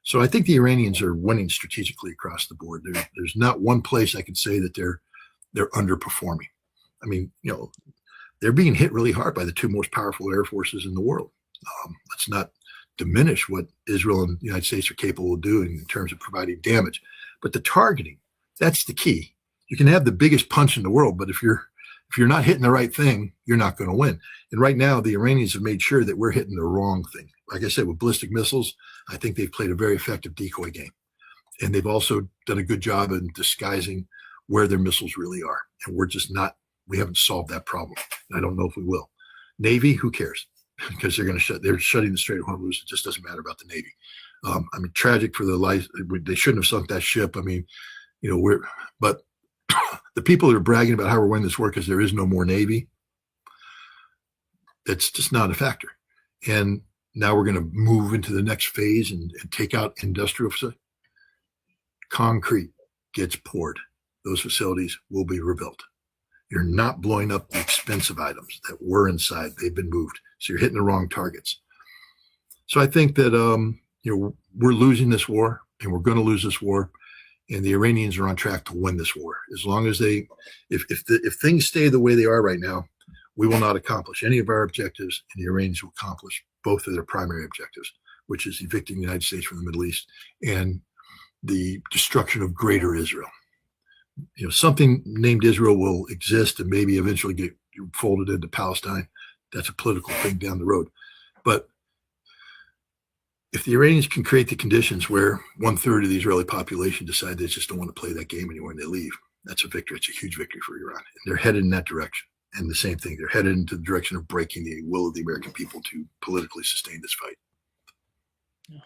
Speaker 2: So I think the Iranians are winning strategically across the board. There's not one place I can say that they're underperforming. I mean, they're being hit really hard by the two most powerful air forces in the world. Let's not diminish what Israel and the United States are capable of doing in terms of providing damage. But the targeting, that's the key. You can have the biggest punch in the world, but if you're not hitting the right thing, you're not going to win. And right now, the Iranians have made sure that we're hitting the wrong thing. Like I said, with ballistic missiles, I think they've played a very effective decoy game. And they've also done a good job in disguising where their missiles really are. And we haven't solved that problem. And I don't know if we will. Navy, who cares? Because they're shutting the Strait of Hormuz. It just doesn't matter about the Navy. Tragic for the life. They shouldn't have sunk that ship. But the people that are bragging about how we're winning this war because there is no more Navy, it's just not a factor. And now we're going to move into the next phase and take out industrial facilities. Concrete gets poured. Those facilities will be rebuilt. You're not blowing up the expensive items that were inside. They've been moved. So you're hitting the wrong targets. So I think that we're losing this war, and we're going to lose this war. And the Iranians are on track to win this war. As long as if things stay the way they are right now, we will not accomplish any of our objectives, and the Iranians will accomplish both of their primary objectives, which is evicting the United States from the Middle East and the destruction of greater Israel. Something named Israel will exist and maybe eventually get folded into Palestine. That's a political thing down the road. But if the Iranians can create the conditions where 1/3 of the Israeli population decide they just don't want to play that game anymore and they leave, that's a victory. It's a huge victory for Iran. And they're headed in that direction. And the same thing, they're headed into the direction of breaking the will of the American people to politically sustain this fight.
Speaker 1: Yeah.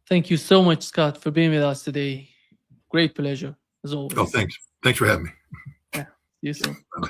Speaker 1: Thank you so much, Scott, for being with us today. Great pleasure, as always.
Speaker 2: Oh, thanks. Thanks for having me.
Speaker 1: Yeah, see you soon.
Speaker 2: Bye-bye.